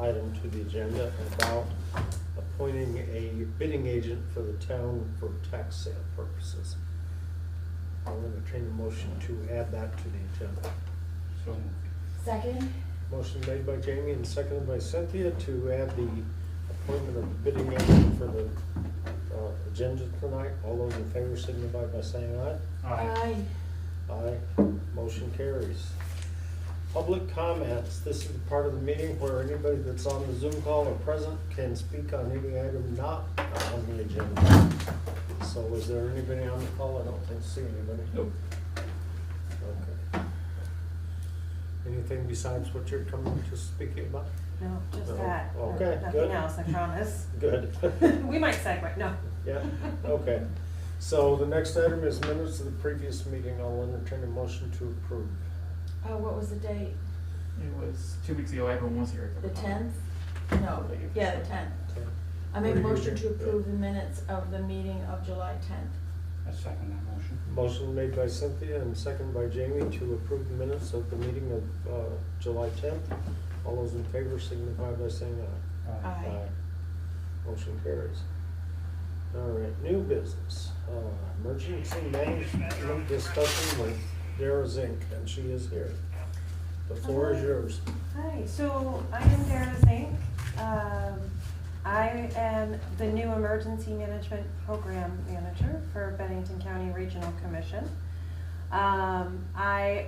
item to the agenda about appointing a bidding agent for the town for tax sale purposes. I'll entertain a motion to add that to the agenda. So Second? Motion made by Jamie and seconded by Cynthia to add the appointment of bidding agent for the agenda tonight. All those in favor signify by saying aye. Aye. Aye. Motion carries. Public comments. This is the part of the meeting where anybody that's on the Zoom call or present can speak on any item not on the agenda. So is there anybody on the call? I don't see anybody. Nope. Okay. Anything besides what you're coming to speak about? No, just No. that. Okay, Nothing good. else, I promise. Good. We might segue, no. Yeah, okay. So the next item is minutes of the previous meeting. I'll entertain a motion to approve. What was the date? it was 2 weeks ago. Everyone was here. The 10th? No, yeah, the 10th. Okay. I make a What do you motion do? to approve the minutes of the meeting of July 10th. I second that motion. Motion made by Cynthia and seconded by Jamie to approve the minutes of the meeting of July 10th. All those in favor signify by saying aye. Aye. Motion carries. All right, new business. Emergency management discussion with Dara Zink, and she is here. The floor is yours. Hi, so I am Dara Zink. I am the new Emergency Management Program Manager for Bennington County Regional Commission. I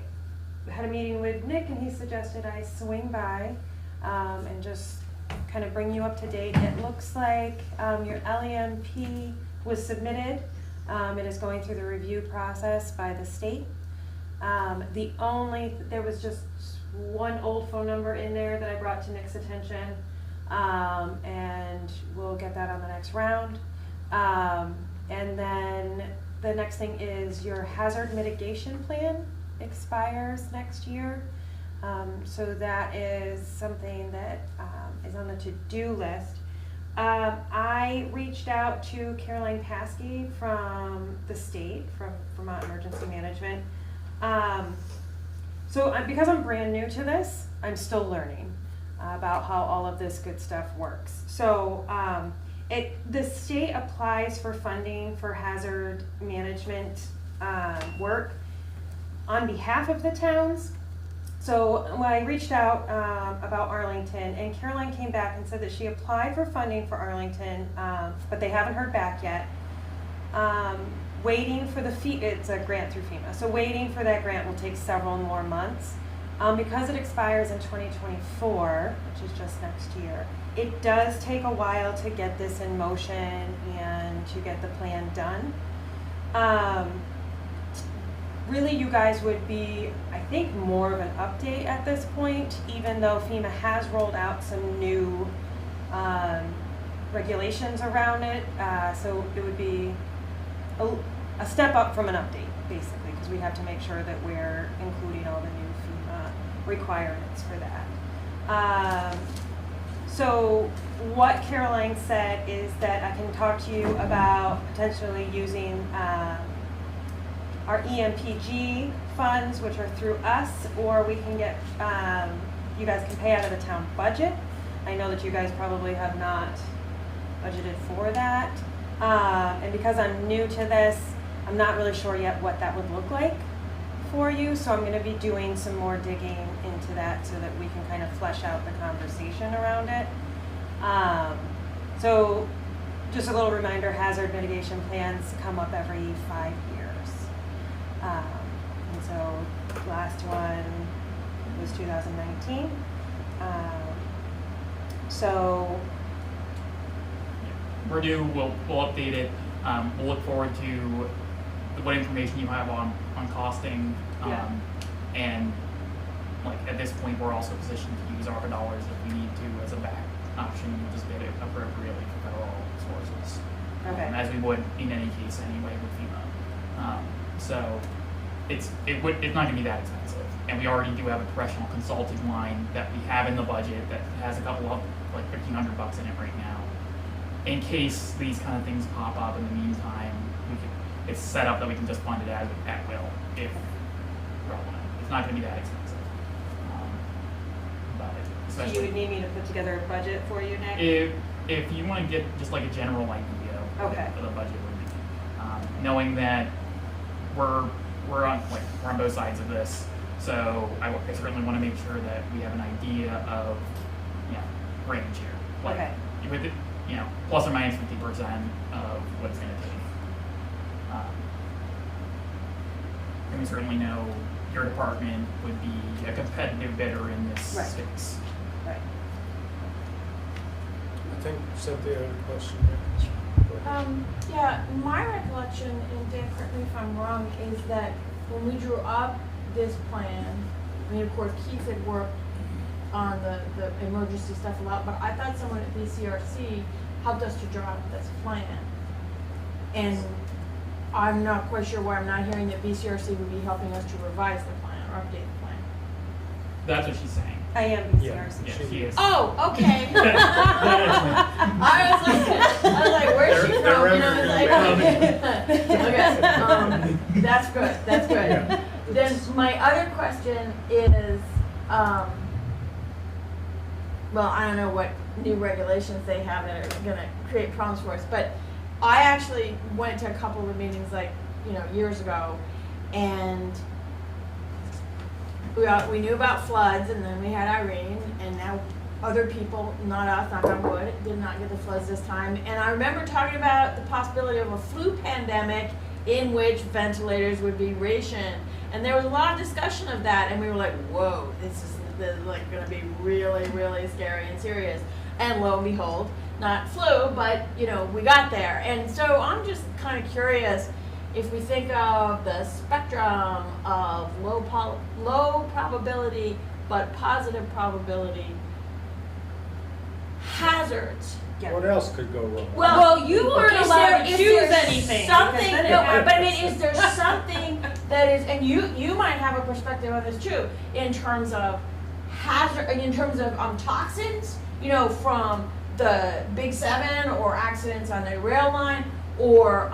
had a meeting with Nick and he suggested I swing by and just kind of bring you up to date. It looks like your LEMP was submitted. It is going through the review process by the state. There was just one old phone number in there that I brought to Nick's attention, and we'll get that on the next round. And then the next thing is your hazard mitigation plan expires next year. So that is something that is on the to-do list. I reached out to Caroline Paskey from the state, from Vermont Emergency Management. Because I'm brand new to this, I'm still learning about how all of this good stuff works. So the state applies for funding for hazard management work on behalf of the towns. So when I reached out about Arlington, and Caroline came back and said that she applied for funding for Arlington, but they haven't heard back yet. Waiting for it's a grant through FEMA, so waiting for that grant will take several more months. Because it expires in 2024, which is just next year, it does take a while to get this in motion and to get the plan done. Really, you guys would be, I think, more of an update at this point, even though FEMA has rolled out some new regulations around it. So it would be a step up from an update, basically, because we have to make sure that we're including all the new FEMA requirements for that. So what Caroline said is that I can talk to you about potentially using our EMPG funds, which are through us, or we can get, you guys can pay out of the town budget. I know that you guys probably have not budgeted for that. And because I'm new to this, I'm not really sure yet what that would look like for you. So I'm going to be doing some more digging into that so that we can kind of flesh out the conversation around it. So just a little reminder, hazard mitigation plans come up every 5 years. And so the last one was 2019. So we're due, we'll update it. We'll look forward to what information you have on costing. Yeah. And like at this point, we're also positioned to use ARPA dollars if we need to as a back option. We'll just bid it appropriately for federal sources. Okay. As we would in any case anyway with FEMA. So it's not going to be that expensive. And we already do have a professional consulting line that we have in the budget that has a couple of like $1,500 in it right now. In case these kind of things pop up in the meantime, it's set up that we can just fund it at will if relevant. It's not going to be that expensive. But So you especially. would need me to put together a budget for you, Nick? If you wanna get just like a general idea of Okay. what the budget would be, knowing that we're on both sides of this, so I certainly wanna make sure that we have an idea of, range here. Like, Okay. with it, plus or minus 50% of what it's gonna take. And we certainly know your department would be a competitive bidder in this Right. space. Right. I think Cynthia had a question. Yeah, my recollection, and Dan, correct me if I'm wrong, is that when we drew up this plan, I mean, of course, Keith had worked on the emergency stuff a lot, but I thought someone at BCRC helped us to draw up this plan. And I'm not quite sure why I'm not hearing that BCRC would be helping us to revise the plan or update the plan. That's what she's saying. I am Yeah. BCRC. Yeah, she is. Oh, okay. I was like, where's she They're from? You know, everywhere. okay, that's good, that's good. Yeah. Then my other question is, well, I don't know what new regulations they have that are gonna create problems for us, but I actually went to a couple of meetings years ago, and we knew about floods, and then we had Irene, and now other people, not us, knock on wood, did not get the floods this time. And I remember talking about the possibility of a flu pandemic in which ventilators would be rationed. And there was a lot of discussion of that, and we were like, whoa, this is gonna be really, really scary and serious. And lo and behold, not flu, but we got there. And so I'm just kind of curious, if we think of the spectrum of low probability but positive probability hazards. Yeah. What else could go wrong? Well, you weren't is allowed there- to is choose there anything, Something, because then it no, happens. but I mean, is there something that is, and you might have a perspective on this too, in terms of hazard, in terms of toxins, from the Big Seven or accidents on the rail line, or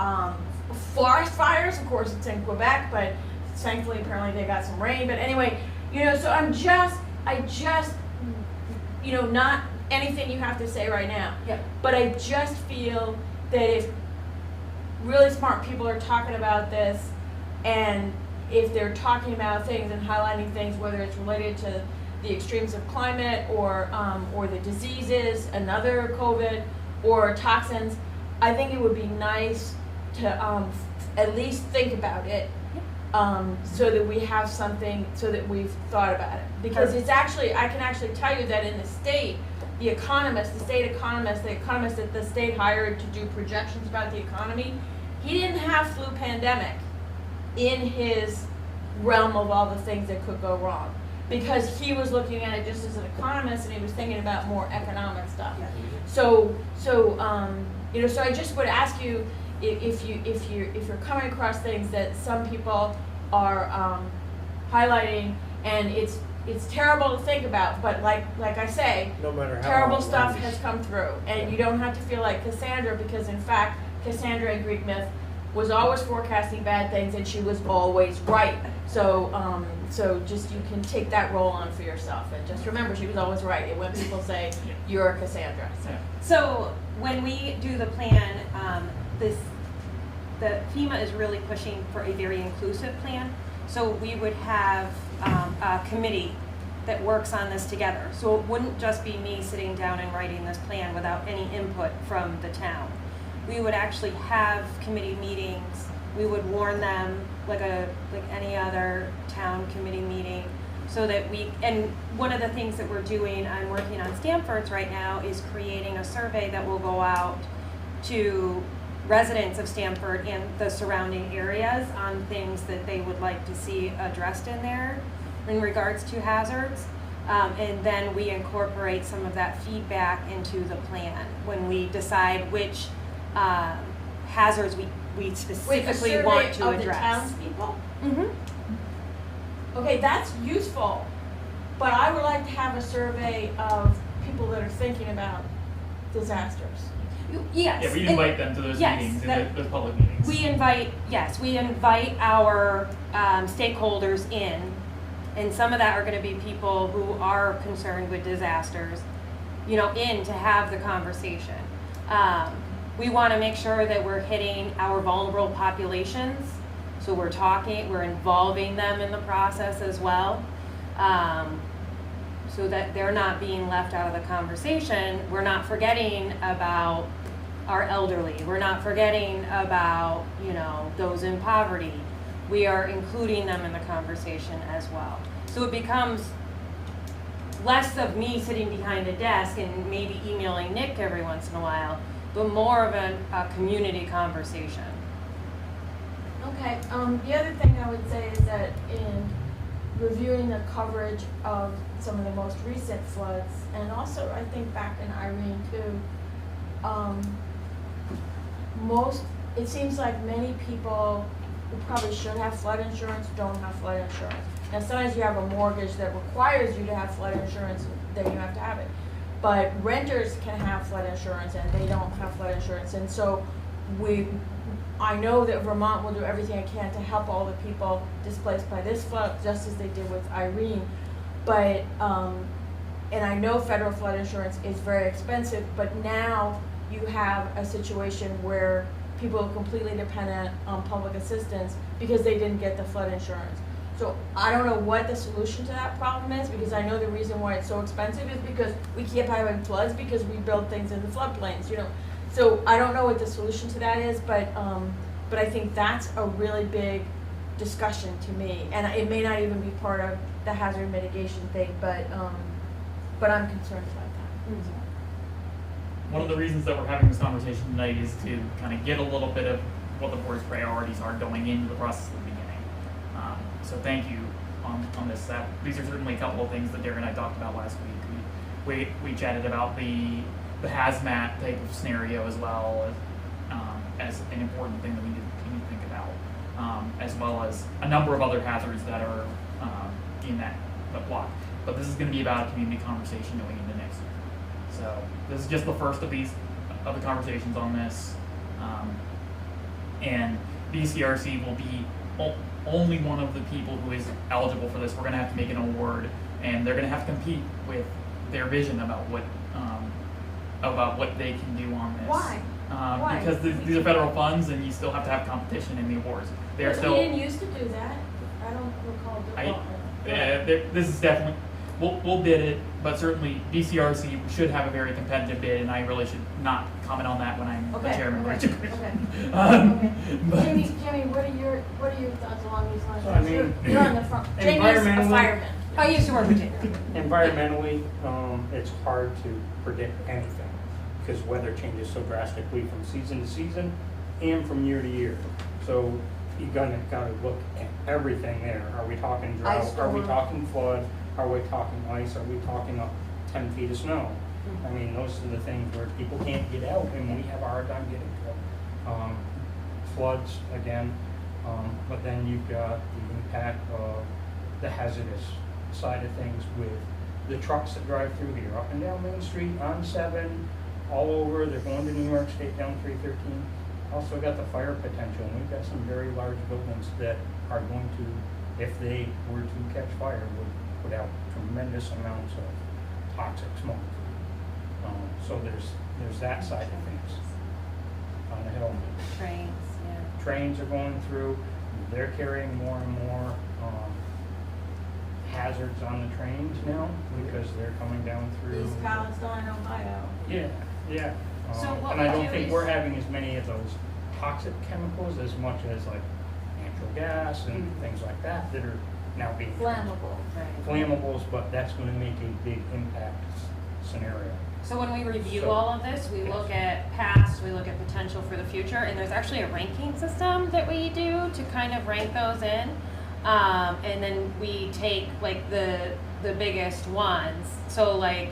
forest fires. Of course, it's in Quebec, but thankfully, apparently, they got some rain. But anyway, so I just, not anything you have to say right now. Yep. But I just feel that if really smart people are talking about this, and if they're talking about things and highlighting things, whether it's related to the extremes of climate or the diseases, another COVID, or toxins, I think it would be nice to at least think about it, so that we have something, so that we've thought about it. Because it's actually, I can actually tell you that in the state, the state economist that the state hired to do projections about the economy, he didn't have flu pandemic in his realm of all the things that could go wrong. Because he was looking at it just as an economist, and he was thinking about more economic stuff. Yeah. So I just would ask you if you're coming across things that some people are highlighting, and it's terrible to think about, but like I say, No matter how terrible stuff outlandish. has come through, and you don't have to feel like Cassandra, because in fact, Cassandra in Greek myth was always forecasting bad things, and she was always right. So just you can take that role on for yourself, and just remember she was always right. And when people say you're a Cassandra, So when we do the plan, the FEMA is really pushing for a very inclusive plan. So we would have a committee that works on this together. So it wouldn't just be me sitting down and writing this plan without any input from the town. We would actually have committee meetings. We would warn them like any other town committee meeting, so that and one of the things that we're doing, I'm working on Stamford's right now, is creating a survey that will go out to residents of Stamford and the surrounding areas on things that they would like to see addressed in there in regards to hazards. And then we incorporate some of that feedback into the plan when we decide which hazards we specifically want to of the address. townspeople. Mm-hmm. Okay, that's useful, but I would like to have a survey of people that are thinking about disasters. Yes. Yeah, we and invite them to those yes, meetings, those public meetings. we invite our stakeholders in And some of that are gonna be people who are concerned with disasters, you know, in to have the conversation. We wanna make sure that we're hitting our vulnerable populations, so we're involving them in the process as well. So that they're not being left out of the conversation. We're not forgetting about our elderly. We're not forgetting about, you know, those in poverty. We are including them in the conversation as well. So it becomes less of me sitting behind a desk and maybe emailing Nick every once in a while, but more of a community conversation. Okay, the other thing I would say is that in reviewing the coverage of some of the most recent floods, and also I think back in Irene too, it seems like many people who probably should have flood insurance don't have flood insurance. Now sometimes you have a mortgage that requires you to have flood insurance, then you have to have it. But renters can have flood insurance and they don't have flood insurance, and so I know that Vermont will do everything it can to help all the people displaced by this flood, just as they did with Irene. But, and I know federal flood insurance is very expensive, but now you have a situation where people are completely dependent on public assistance because they didn't get the flood insurance. So I don't know what the solution to that problem is, because I know the reason why it's so expensive is because we keep having floods because we build things in the floodplains, you know. So I don't know what the solution to that is, but I think that's a really big discussion to me, and it may not even be part of the hazard mitigation thing, but I'm concerned about that. Mm-hmm. One of the reasons that we're having this conversation tonight is to kind of get a little bit of what the board's priorities are going into the process at the beginning. So thank you on this. These are certainly a couple of things that Darren and I talked about last week. We chatted about the hazmat type of scenario as well as an important thing that we need to think about, as well as a number of other hazards that are in that block. But this is going to be about a community conversation going into next year. So this is just the first of the conversations on this, and BCRC will be only one of the people who is eligible for this. We're going to have to make an award, and they're going to have to compete with their vision about what they can do on this. Why? Why? Because these are federal funds, and you still have to have competition in the awards. They are still. We didn't used to do that. I don't recall doing that. This is definitely. We'll bid it, but certainly BCRC should have a very competitive bid, and I really should not comment on that when I'm the chairman. Okay. But Jamie, what are your thoughts along these lines? So, I mean, you're on the front. Jamie's a environmentally- fireman. I used to work with Jamie. Environmentally, it's hard to predict anything because weather changes so drastically from season to season and from year to year. So you gotta look at everything there. Are we talking drought? Ice Are we storm. talking flood? Are we talking ice? Are we talking up 10 feet of snow? I mean, those are the things where people can't get out and we have a hard time getting out. Floods again, but then you've got the impact of the hazardous side of things with the trucks that drive through here, up and down Main Street, on 7, all over. They're going to New York State down 313. Also got the fire potential, and we've got some very large buildings that are going to, if they were to catch fire, would put out tremendous amounts of toxic smoke. So there's that side of things on the hill. Trains, yeah. Trains are going through, they're carrying more and more hazards on the trains now because they're coming down through. East Palestine, Ohio. Yeah. So what and I we don't do think is- we're having as many of those toxic chemicals as much as like natural gas and things like that that are now being Flammable. flammables, but that's going to make a big impact scenario. So when we review So- all of this, we look at past, we look at potential for the future, and there's actually a ranking system that we do to kind of rank those in. And then we take like the biggest ones. So like,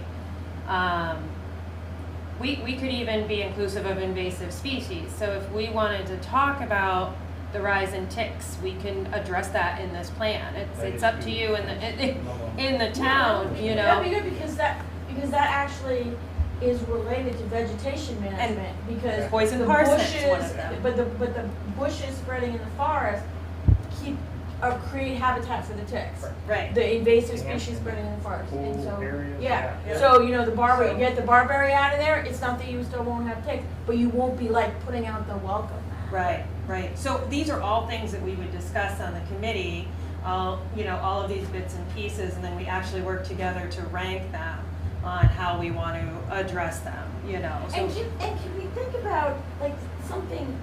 we could even be inclusive of invasive species. So if we wanted to talk about the rise in ticks, we can address that in this plan. It's up to you in the town, you know. That'd be good because that actually is related to vegetation management because Poison the parsnip's bushes, one of them. but the bushes spreading in the forest keep create habitat for the ticks. Right. The invasive Yeah. species spreading in the forest. And Pool so, areas, yeah, yeah. so, you know, you get the barberry out of there, it's not that you still won't have ticks, but you won't be like putting out the welcome mat. Right, right. So these are all things that we would discuss on the committee, you know, all of these bits and pieces, and then we actually work together to rank them on how we want to address them, you know. So And can we think about like something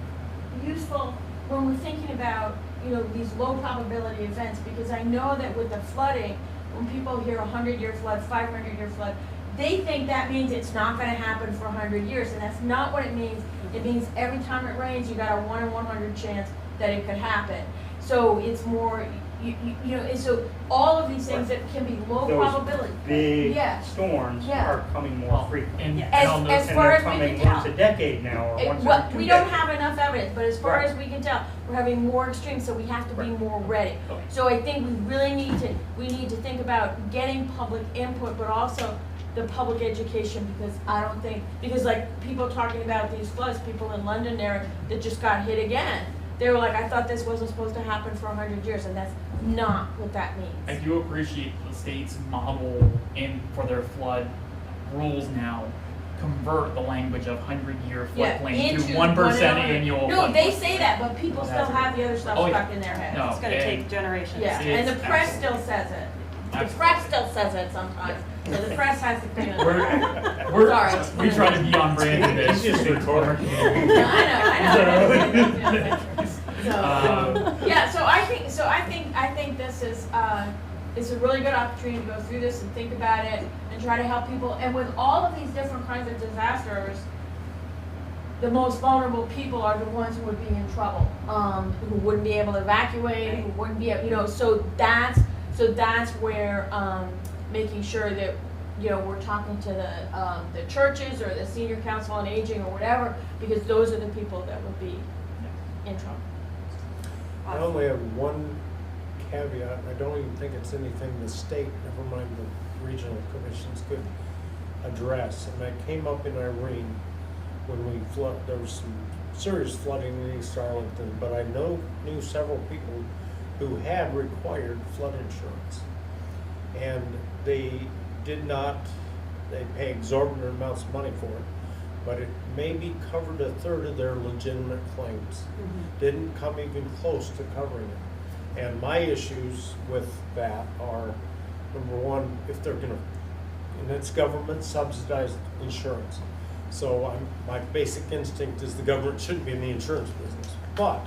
useful when we're thinking about, you know, these low probability events? Because I know that with the flooding, when people hear 100-year flood, 500-year flood, they think that means it's not gonna happen for 100 years, and that's not what it means. It means every time it rains, you got a 1 in 100 chance that it could happen. So it's more, you know, and so all of these things that can be low Those probability. big Yeah. storms Yeah. are coming more Well, frequent. and, Yeah. and on As those, far And as they're we coming can once tell. a decade now, or once Well, every 2 we don't decades. have enough evidence, but as far Right. as we can tell, we're having more extremes, so we have to be Right. more ready. Okay. So I think we really need to think about getting public input, but also the public education, because I don't think, because like people talking about these floods, people in London there that just got hit again, they were like, I thought this wasn't supposed to happen for 100 years, and that's not what that I means. do appreciate the state's model in for their flood rules now convert the language of 100-year Yeah, floodplain into to 1% 100. annual. No, they floodplain. say that, but people still have the other stuff Oh, yeah. stuck in their head. No. it's gonna and- take generations. Yeah, It's and the press absolutely- still says it. The Absolutely. press still says it sometimes, so the press has to clean it up. We're Sorry. we try to be on brand in this. It's just recording. No, I know. So, yeah, so I think this is, it's a really good opportunity to go through this and think about it and try to help people. And with all of these different kinds of disasters, the most vulnerable people are the ones who would be in trouble, who wouldn't be able to evacuate, who wouldn't be, you know, so that's where, making sure that, you know, we're talking to the churches or the senior council on aging or whatever, because those are the people that would be in trouble. I only have one caveat, I don't even think it's anything the state, never mind the regional commissions, could address. And that came up in Irene when there was some serious flooding in East Arlington, but I knew several people who had required flood insurance. And they pay exorbitant amounts of money for it, but it maybe covered a third of their legitimate claims. Didn't come even close to covering it. And my issues with that are, number one, if they're gonna, and it's government subsidized insurance. So my basic instinct is the government shouldn't be in the insurance business, but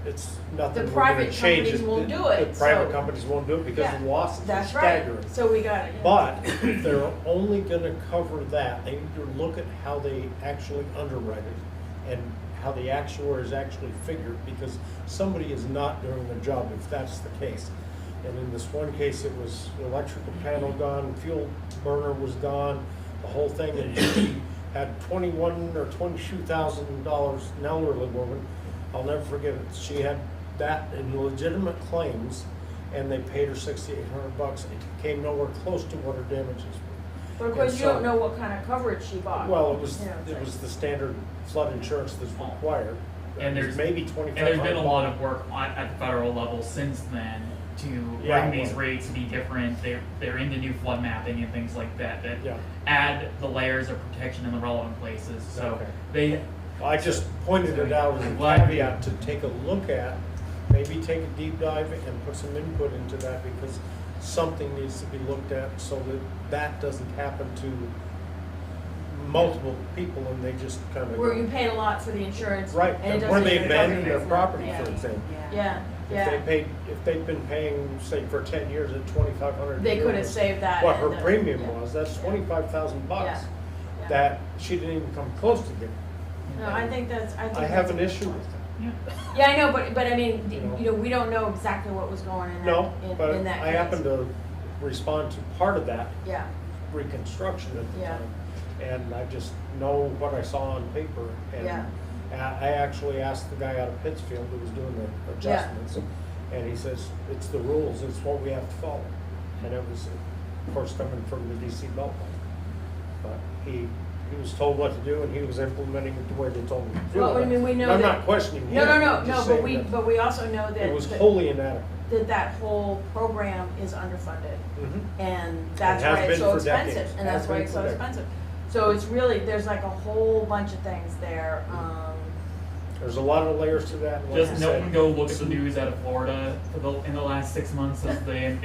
it's nothing The we're gonna private change. companies won't do it, The private so- companies won't do it because Yeah, the losses are That's right, staggering. so we got it. Yeah. But if they're only gonna cover that, they need to look at how they actually underwrite it and how the actuaries actually figure it, because somebody is not doing their job if that's the case. And in this one case, it was the electrical panel gone, fuel burner was gone, the whole thing, and she had $21,000 or $22,000, an elderly woman. I'll never forget it. She had that in legitimate claims, and they paid her $6,800. It came nowhere close to what her damages were. But of course, And you so- don't know what kind of coverage she bought. Well, it was You know, the standard flood insurance that's required. And It was there's maybe And $2,500. there's been a lot of work at the federal level since then to Yeah, bring these well- rates to be different. They're into new flood mapping and things like that Yeah. add the layers of protection in the relevant places. So Okay. they I just pointed it out as a Glad- caveat to take a look at, maybe take a deep dive and put some input into that, because something needs to be looked at so that that doesn't happen to multiple people and they just kind of. Where you paid a lot for the insurance. Right, and it where doesn't they even abandoned cover their it. property, Yeah. for example. Yeah, If they'd been paying, say, for 10 years at $2,500. They a year could have was saved that. What and her the- premium yeah. was, that's $25,000 Yeah. Yeah. that she didn't even come close to getting. No, I think I that's have a an good issue point. with that. yeah. Yeah, I know, but I mean, You know. we don't know exactly what was going in that, No, but in that I case. happened to respond to part of that Yeah, reconstruction at the Yeah. time. And I just know what I saw on paper. And Yeah. I actually asked the guy out of Pittsfield who was doing the adjustments. And he says, it's the rules, it's what we have to follow. And it was, of course, coming from the DC Beltline. but he was told what to do and he was implementing it the way they told him to do it. Well, I mean, we know I'm that- not questioning him. No, I'm just but saying that but we also know that. It was that- wholly inadequate. that whole program is underfunded. Mhm. And that's has why it's been so for decades. expensive, and Has that's why been it's for so decades. expensive. So it's really, there's like a whole bunch of things there, There's a lot of layers to that. and like Just I no said, one go look at the news out of Florida in the last 6 months as the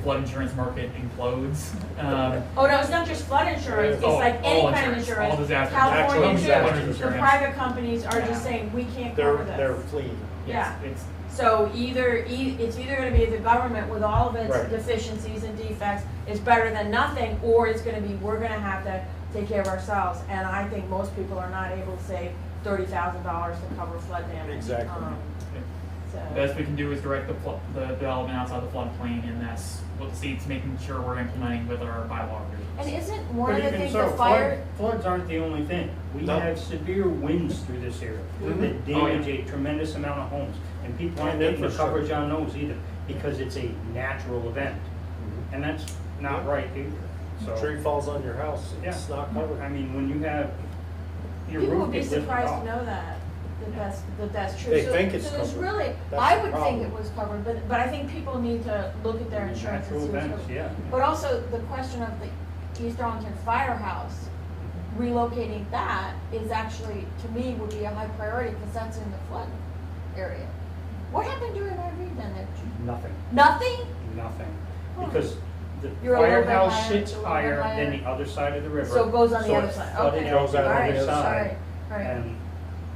flood insurance market implodes. oh no, it's not just flood insurance, it's all- like any all kind of insurance, insurance. all disaster California insurance, too, natural the insurance. private companies are Yeah. just saying, we can't They're cover they're this. fleeing. Yeah. It's So it's either gonna be the government with all of its Right. deficiencies and defects is better than nothing, or it's gonna be, we're gonna have to take care of ourselves. And I think most people are not able to save $30,000 to cover flood damage. Exactly. So. the best we can do is direct the development outside the floodplain, and that's what the state's making sure we're implementing with our bylaw And revisions. isn't one But of the even things so, the fire, floods aren't the only thing. We No. have severe winds through this area Mhm. that Oh, yeah. damage a tremendous amount of homes. And people aren't And getting the infrastructure. coverage on those either, because it's a natural event. Mhm. And that's not right either, so. Tree falls on your house, it's Yeah. not covered. I mean, when you have your people roof would be gets lifted surprised off. to know that that's true. They So- think it's So there's covered. really, That's I the would problem. think it was covered, but I think people need to look at their insurance and Natural see what's events, covered. yeah. But also the question of the East Arlington Firehouse, relocating that is actually, to me, would be a high priority because that's in the flood area. What happened during Irene then? Nothing, Nothing? nothing. Oh. Because the You're a little bit firehouse higher, sits it's a little bit higher higher. than the other side of the river. So it goes on the so other it's side, flooded okay. out Goes the out on the other other side. Alright, And,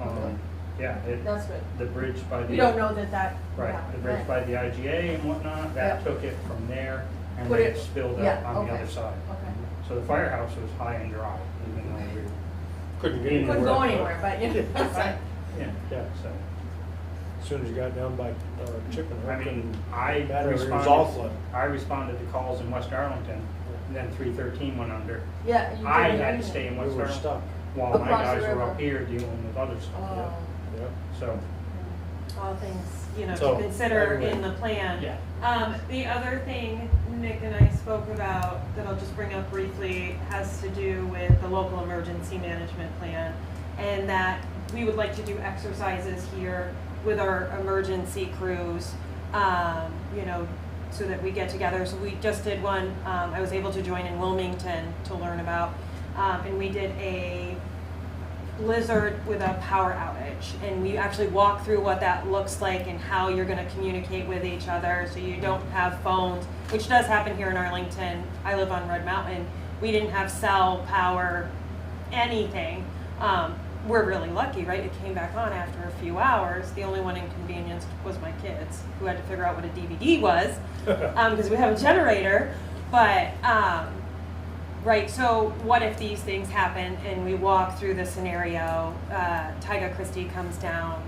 Okay. yeah, that's good. the bridge by the. We don't know that. Right, happened, the bridge right. by the IGA and whatnot, that Yep. took it from there and Put then it- it spilled yeah, out on the okay. other side. Okay. So the firehouse was high and dry, even though we were. Couldn't get Couldn't go anywhere. anywhere, but you know, it's like, Yeah, Yeah. so, As soon as you got down by Chicken I Hook mean, and I that area was all responded, flooded. I responded to calls in West Arlington, and then 313 went under. yeah. you I did had to it. stay in We West were Arlington stuck. while my Across the guys were river. up here dealing with other stuff, Oh. Yeah. so. All things, you know, So, to consider anyway. in the plan. Yeah. The other thing Nick and I spoke about that I'll just bring up briefly has to do with the local emergency management plan, and that we would like to do exercises here with our emergency crews, you know, so that we get together. So we just did one, I was able to join in Wilmington to learn about, and we did a blizzard with a power outage, and we actually walk through what that looks like and how you're going to communicate with each other so you don't have phones, which does happen here in Arlington. I live on Red Mountain. We didn't have cell power, anything. We're really lucky, right? It came back on after a few hours. The only one inconvenienced was my kids, who had to figure out what a DVD was, because we have a generator. But right, so what if these things happen and we walk through the scenario? Tyga Christie comes down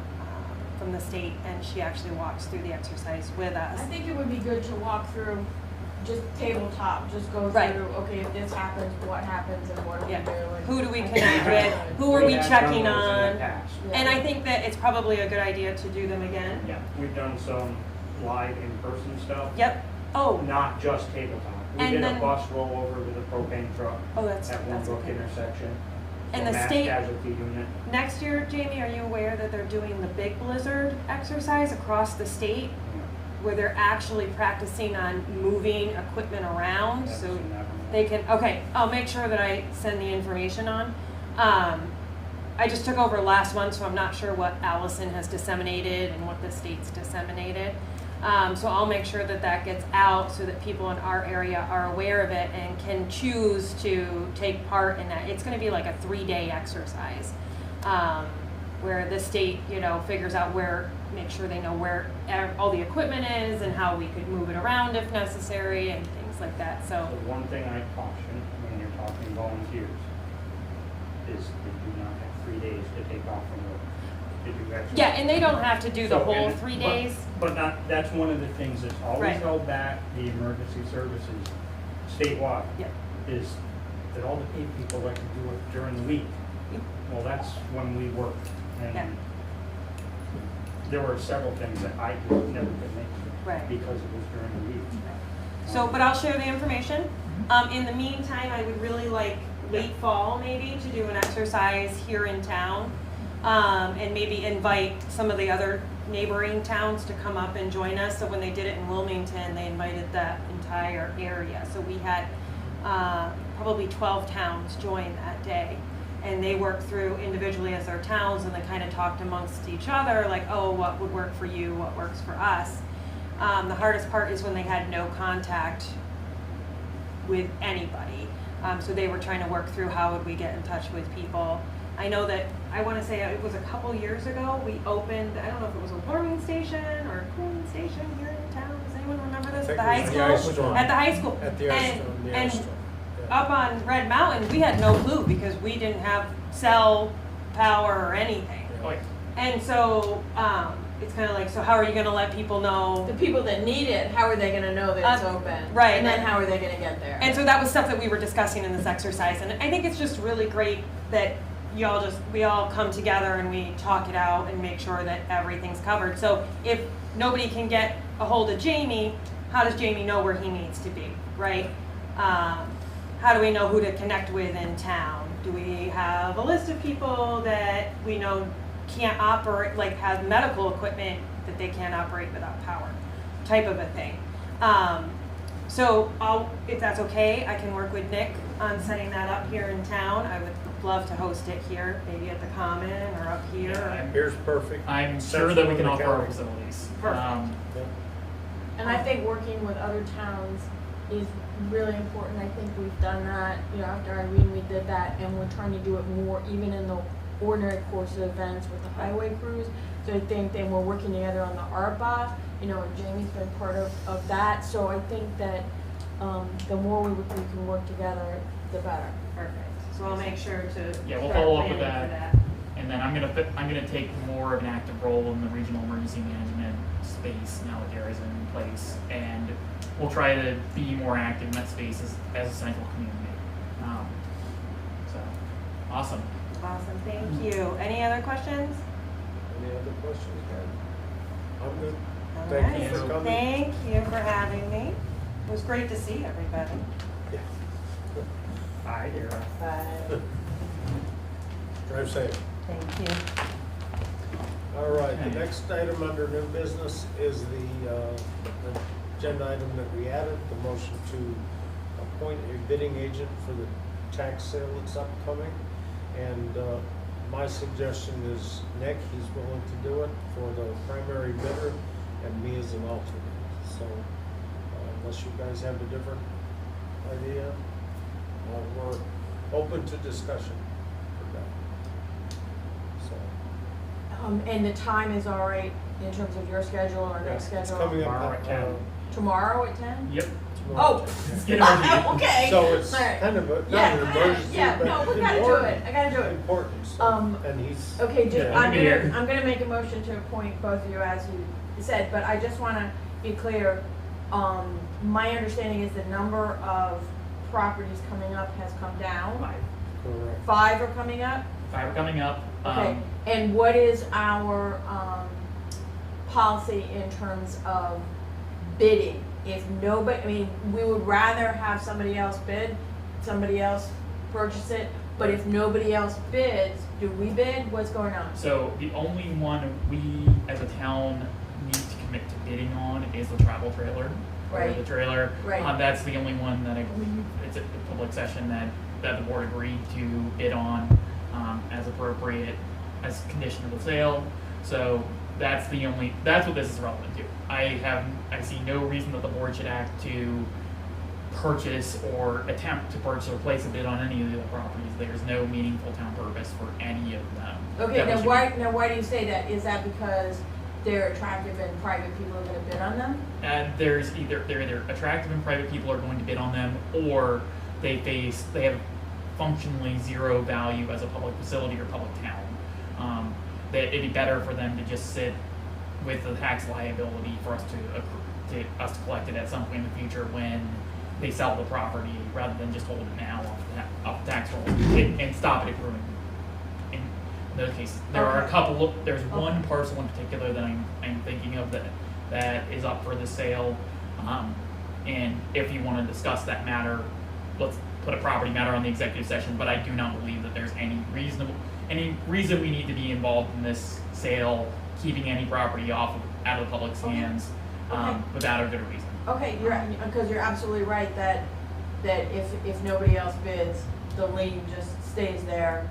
from the state and she actually walks through the exercise with us. I think it would be good to walk through, just tabletop, just go Right. through, okay, if this happens, what happens and what do we Yeah. do? and- Who do we I think connect that's with? good. Who are we have checking done those in on? the past. Yeah. And I think that it's probably a good idea to do them again. Yeah, we've done some live in-person stuff. Yep. Oh, Not just tabletop. We And did a then- bus rollover with a propane truck oh, that's at One Brook okay. intersection. And So the mass state- casualty unit. Next year, Jamie, are you aware that they're doing the big blizzard exercise across the state, where they're actually practicing on moving equipment around? Haven't So seen that one. they can, okay, I'll make sure that I send the information on. I just took over last month, so I'm not sure what Allison has disseminated and what the state's disseminated. So I'll make sure that that gets out so that people in our area are aware of it and can choose to take part in that. It's gonna be like a 3-day exercise, where the state, you know, figures out where, make sure they know where all the equipment is and how we could move it around if necessary and things like that, so. The one thing I caution when you're talking volunteers is they do not have 3 days to take off from work to do exercise. Yeah, and they don't have to do the So, whole and- 3 but- days. But that's one of the things that's always Right. held back the emergency services statewide. Yep. Is that all the people like to do it during the week. Yep. Well, that's when we work. Yeah. And there were several things that I could never could make Right. because it was during the week. So, but I'll share the information. In the meantime, I would really like late fall maybe to do an exercise here in town. And maybe invite some of the other neighboring towns to come up and join us. So when they did it in Wilmington, they invited the entire area. So we had probably 12 towns join that day. And they worked through individually as their towns, and they kind of talked amongst each other, like, oh, what would work for you, what works for us. The hardest part is when they had no contact with anybody. So they were trying to work through how would we get in touch with people. I know that, I want to say it was a couple years ago, we opened, I don't know if it was a warming station or a cooling station here in town. Does anyone remember this? At the high school? At the high school. At the ice storm, the ice storm. Yeah. Up on Red Mountain, we had no clue because we didn't have cell power or anything. Like, And so, it's kind of like, so how are you going to let people know? The people that need it, how are they gonna know that it's open? right. And then how are they gonna get there? And so that was stuff that we were discussing in this exercise, and I think it's just really great that we all come together and we talk it out and make sure that everything's covered. So if nobody can get a hold of Jamie, how does Jamie know where he needs to be, right? How do we know who to connect with in town? Do we have a list of people that we know can't operate, like have medical equipment that they can't operate without power, type of a thing. So if that's okay, I can work with Nick on setting that up here in town. I would love to host it here, maybe at the Common or up here. Yeah, Here's perfect. I'm sure that we can Central offer our county. facilities. Perfect. Yep. And I think working with other towns is really important. I think we've done that, after Irene, we did that, and we're trying to do it more even in the ordinary course of events with the highway crews. So I think then we're working together on the ARPA, Jamie's been part of that. So I think that the more we can work together, the better. Perfect. So I'll make sure to Yeah, we'll start follow up with planning for that. And then I'm gonna take more of an active role in the regional emergency management space now that Gara's in place, and we'll try to be more active in that space as a central community. So, awesome. Awesome, thank you. Any other questions? Any other questions, guys? I'm good. All Thank right. you for coming. Thank you for having me. It was great to see everybody. Yeah. Hi, Dara. Drive safe. Thank you. All right, the next item under new business is the agenda item that we added, the motion to appoint a bidding agent for the tax sale that's upcoming. And my suggestion is Nick, he's willing to do it for the primary bidder, and me as an alternate. So unless you guys have a different idea, we're open to discussion for that. So. And the time is all right in terms of your schedule or next It's schedule? coming Tomorrow up at 10. Tomorrow at 10? Yep. Oh. Let's get over Okay. So it's All right. kind of a, not Yeah, an emergency, yeah, but no, we gotta do important. it. I gotta do it. Important, so, and he's. Okay, Yeah, I'm be here. gonna make a motion to appoint both of you as you said, but I just wanna be clear. My understanding is the number of properties coming up has come down. Correct. 5 are coming up? 5 are coming up. Okay, and what is our, policy in terms of bidding? If nobody, we would rather have somebody else bid, somebody else purchase it, but if nobody else bids, do we bid? What's going on? So the only one we as a town need to commit to bidding on is the travel trailer. Or Right. the trailer. Right. That's the only one that I believe it's a public session that the board agreed to bid on as appropriate as condition of the sale. So that's what this is relevant to. I see no reason that the board should act to purchase or attempt to purchase or place a bid on any of the other properties. There's no meaningful town purpose for any of them. Okay, that we should why do you say that? Is that because they're attractive and private people are gonna bid on them? they're either attractive and private people are going to bid on them, or they have functionally zero value as a public facility or public town. That it'd be better for them to just sit with the tax liability for us to collect it at some point in the future when they sell the property, rather than just hold it now off the tax roll and stop it accruing. In those cases, there are a couple. There's one parcel in particular that I'm thinking of that is up for the sale, and if you want to discuss that matter, let's put a property matter on the executive session, but I do not believe that there's any reason we need to be involved in this sale, keeping any property out of the public's hands, Okay. without a good reason. Okay, because you're absolutely right that if nobody else bids, the lien just stays there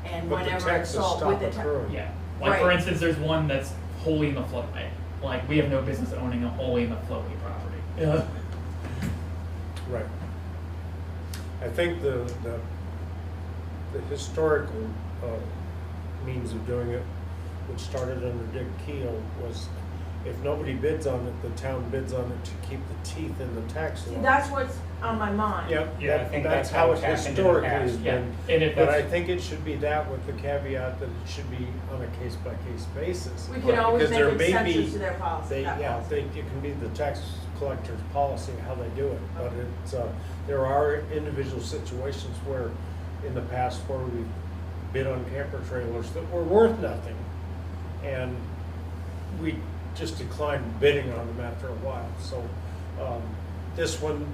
and But the whenever it's taxes sold stop with the accruing. Yeah, like for Right. instance, there's one that's wholly in the floodway. Like we have no business owning a wholly in the floodway property. Yeah. Right. I think the historical means of doing it, which started under Dick Keel, was if nobody bids on it, the town bids on it to keep the teeth in the tax See, law. that's what's on my mind. Yep, Yeah, I that- think that's that's how how it it's happened in the historically past. has Yeah, been. and if But I it's, think it should be that with the caveat that it should be on a case-by-case basis. We can always Because there make may exceptions be- to their policy. that policy. It can be the tax collector's policy, how they do it, but it's, there are individual situations where, in the past, where we bid on camper trailers that were worth nothing, and we just declined bidding on them after a while, so, this one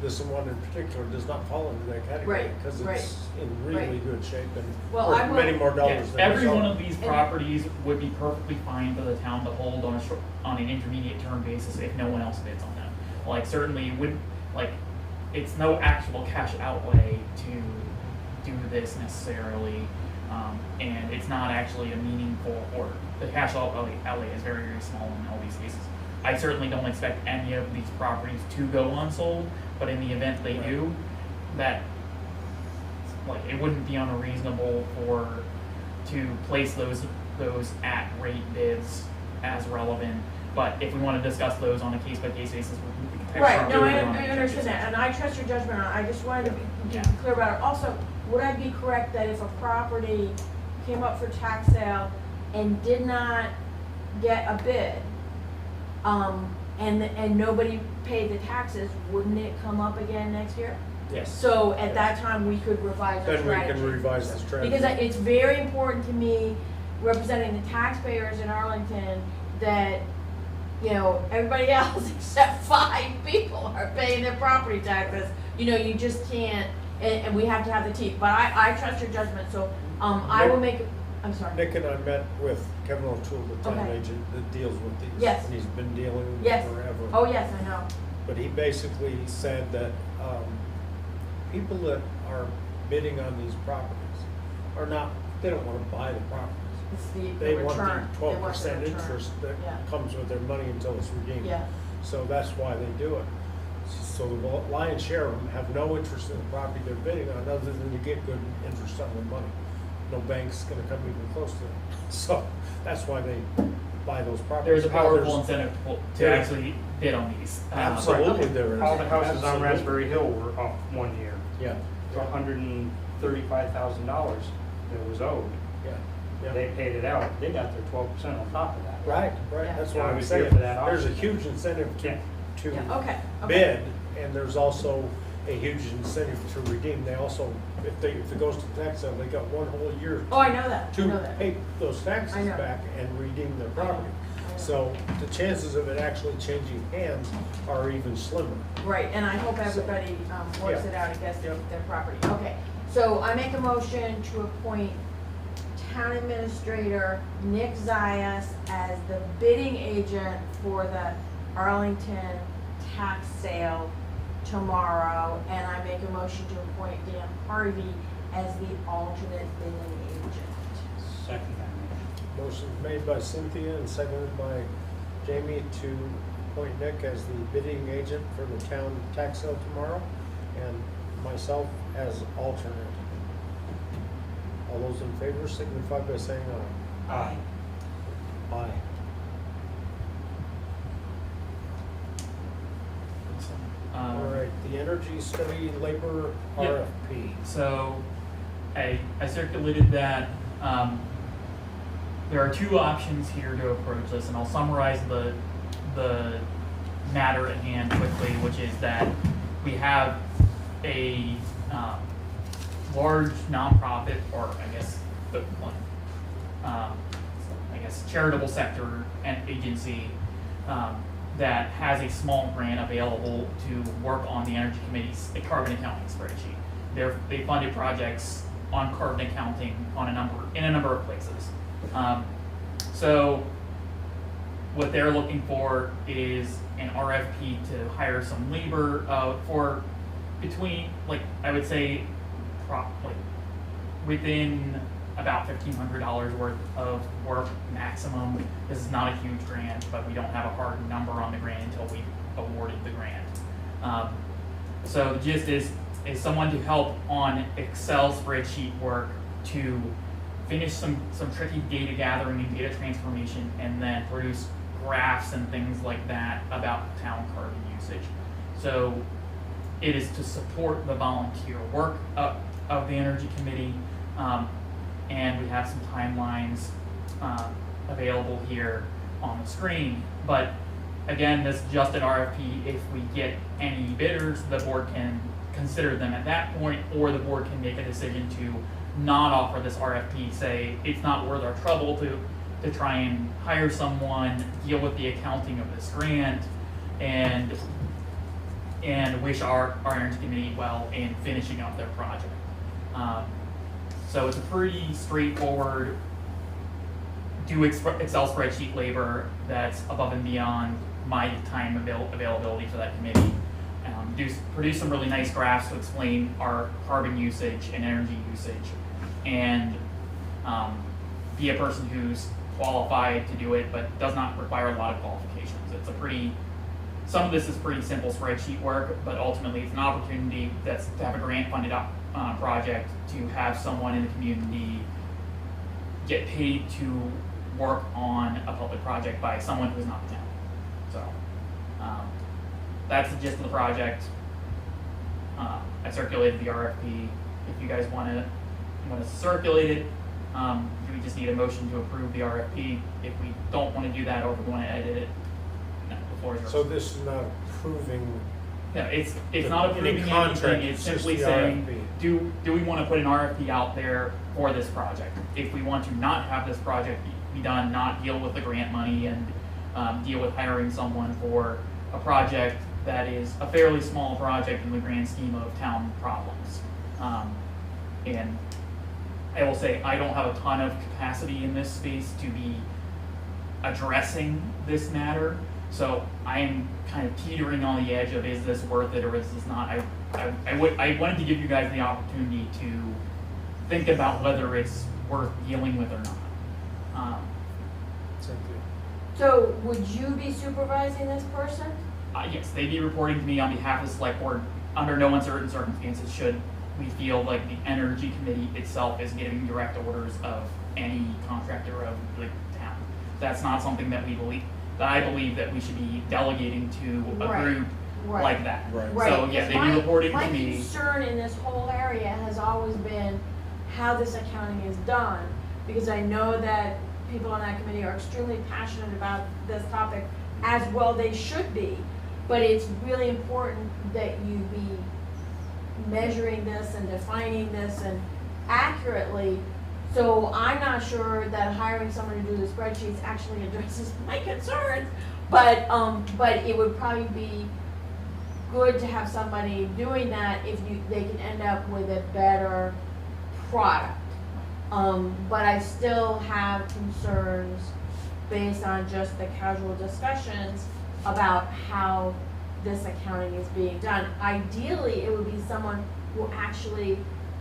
in particular does not fall into that category, Right, because right, it's in really right. good shape Well, and I worth will- many more yeah, dollars than every it's one on. of these properties would be perfectly fine for the town to hold on an intermediate term basis if no one else bids on them. Like certainly would, like, it's no actual cash outlay to do this necessarily, and it's not actually a meaningful, or the cash outlay is very, very small in all these cases. I certainly don't expect any of these properties to go unsold, but in the event they do, that, like, it wouldn't be unreasonable to place those at rate bids as relevant. But if we want to discuss those on a case by case basis, we can Right, no, do I it on an understand executive that, and I trust your judgment on it, I just wanted to be Yeah. clear about it. Also, would I be correct that if a property came up for tax sale and did not get a bid, and nobody paid the taxes, wouldn't it come up again next year? Yes. So at that time, we could revise our Then we strategy. can revise the strategy. Because it's very important to me, representing the taxpayers in Arlington, that, you know, everybody else except 5 people are paying their property taxes. You know, you just can't, and we have to have the teeth. But I trust your judgment, so, I will make, I'm sorry. Nick and I met with Kevin O'Toole, the town Okay. agent that deals with these. Yes. And he's been dealing with Yes. them forever. Oh, yes, I know. But he basically said that people that are bidding on these properties are not, they don't want to buy the properties. It's the They return. want the 12% They want the return. interest that Yeah. comes with their money until it's redeemed. Yeah. So that's why they do it. So the lion's share of them have no interest in the property they're bidding on, other than to get good interest on their money. No bank's gonna come even close to it. So that's why they buy those properties. There's a Now, powerful there's- incentive to Yeah. actually bid on these. Absolutely there is. All the houses on Absolutely. Raspberry Hill were up one year. Yeah, For $135,000 that was owed. yeah, yeah. They paid it out, they got their 12% on top of that. Right, right, Yeah. that's Yeah, what I I'm was here saying. for that There's a auction. huge incentive Yeah. to Yeah, okay. bid, and there's also a huge incentive to redeem. They also, if it goes to tax sale, they got one whole year Oh, I know that. I know to that. pay those I taxes know. back and redeem their I know. property. I know. So the chances of it actually changing hands are even slimmer. Right, and I hope everybody works Yeah. it out and gets Yeah. their property. Okay, so I make a motion to appoint Town Administrator Nick Zayas as the bidding agent for the Arlington tax sale tomorrow. And I make a motion to appoint Dan Harvey as the alternate bidding agent. Second that motion. Motion made by Cynthia and seconded by Jamie to appoint Nick as the bidding agent for the town tax sale tomorrow, and myself as alternate. All those in favor signify by saying aye. Aye. Aye. All right, the energy study labor Yeah. RFP. So I circulated that. There are 2 options here to approach this, and I'll summarize the matter at hand quickly, which is that we have a large nonprofit, or I guess the one, charitable sector and agency that has a small grant available to work on the Energy Committee's carbon accounting spreadsheet. they funded projects on carbon accounting in a number of places. So what they're looking for is an RFP to hire some labor for between, like, I would say, within about $1,500 worth of work maximum. This is not a huge grant, but we don't have a hard number on the grant until we've awarded the grant. So the gist is someone to help on Excel spreadsheet work to finish some tricky data gathering and data transformation, and then produce graphs and things like that about town carbon usage. So it is to support the volunteer work of the Energy Committee, and we have some timelines available here on the screen. But again, this is just an RFP. If we get any bidders, the board can consider them at that point, or the board can make a decision to not offer this RFP, say it's not worth our trouble to try and hire someone, deal with the accounting of this grant, and wish our Energy Committee well in finishing up their project. So it's a pretty straightforward, do Excel spreadsheet labor that's above and beyond my time availability for that committee. Produce some really nice graphs to explain our carbon usage and energy usage, and be a person who's qualified to do it, but does not require a lot of qualifications. Some of this is pretty simple spreadsheet work, but ultimately it's an opportunity to have a grant funded project, to have someone in the community get paid to work on a public project by someone who's not the town. So that's the gist of the project. I circulated the RFP. If you guys want to circulate it, we just need a motion to approve the RFP. If we don't want to do that, or if we want to edit it, no, the floor is yours. So this is not approving. No, it's not approving contract, anything. It's it's just simply the saying, RFP. do we want to put an RFP out there for this project? If we want to not have this project be done, not deal with the grant money and deal with hiring someone for a project that is a fairly small project in the grand scheme of town problems. And I will say, I don't have a ton of capacity in this space to be addressing this matter. So I am kind of teetering on the edge of, is this worth it or is this not? I wanted to give you guys the opportunity to think about whether it's worth dealing with or not. Cynthia. So would you be supervising this person? Yes, they'd be reporting to me on behalf of the select board under no uncertain circumstances should we feel like the Energy Committee itself is giving direct orders of any contractor of the town. That's not something that I believe that we should be delegating to a Right, group right. like that. Right. Right. So yeah, they'd be reporting to My me. concern in this whole area has always been how this accounting is done, because I know that people on that committee are extremely passionate about this topic, as well they should be. But it's really important that you be measuring this and defining this and accurately. So I'm not sure that hiring someone to do the spreadsheets actually addresses my concerns, but it would probably be good to have somebody doing that if they can end up with a better product. But I still have concerns based on just the casual discussions about how this accounting is being done. Ideally, it would be someone who actually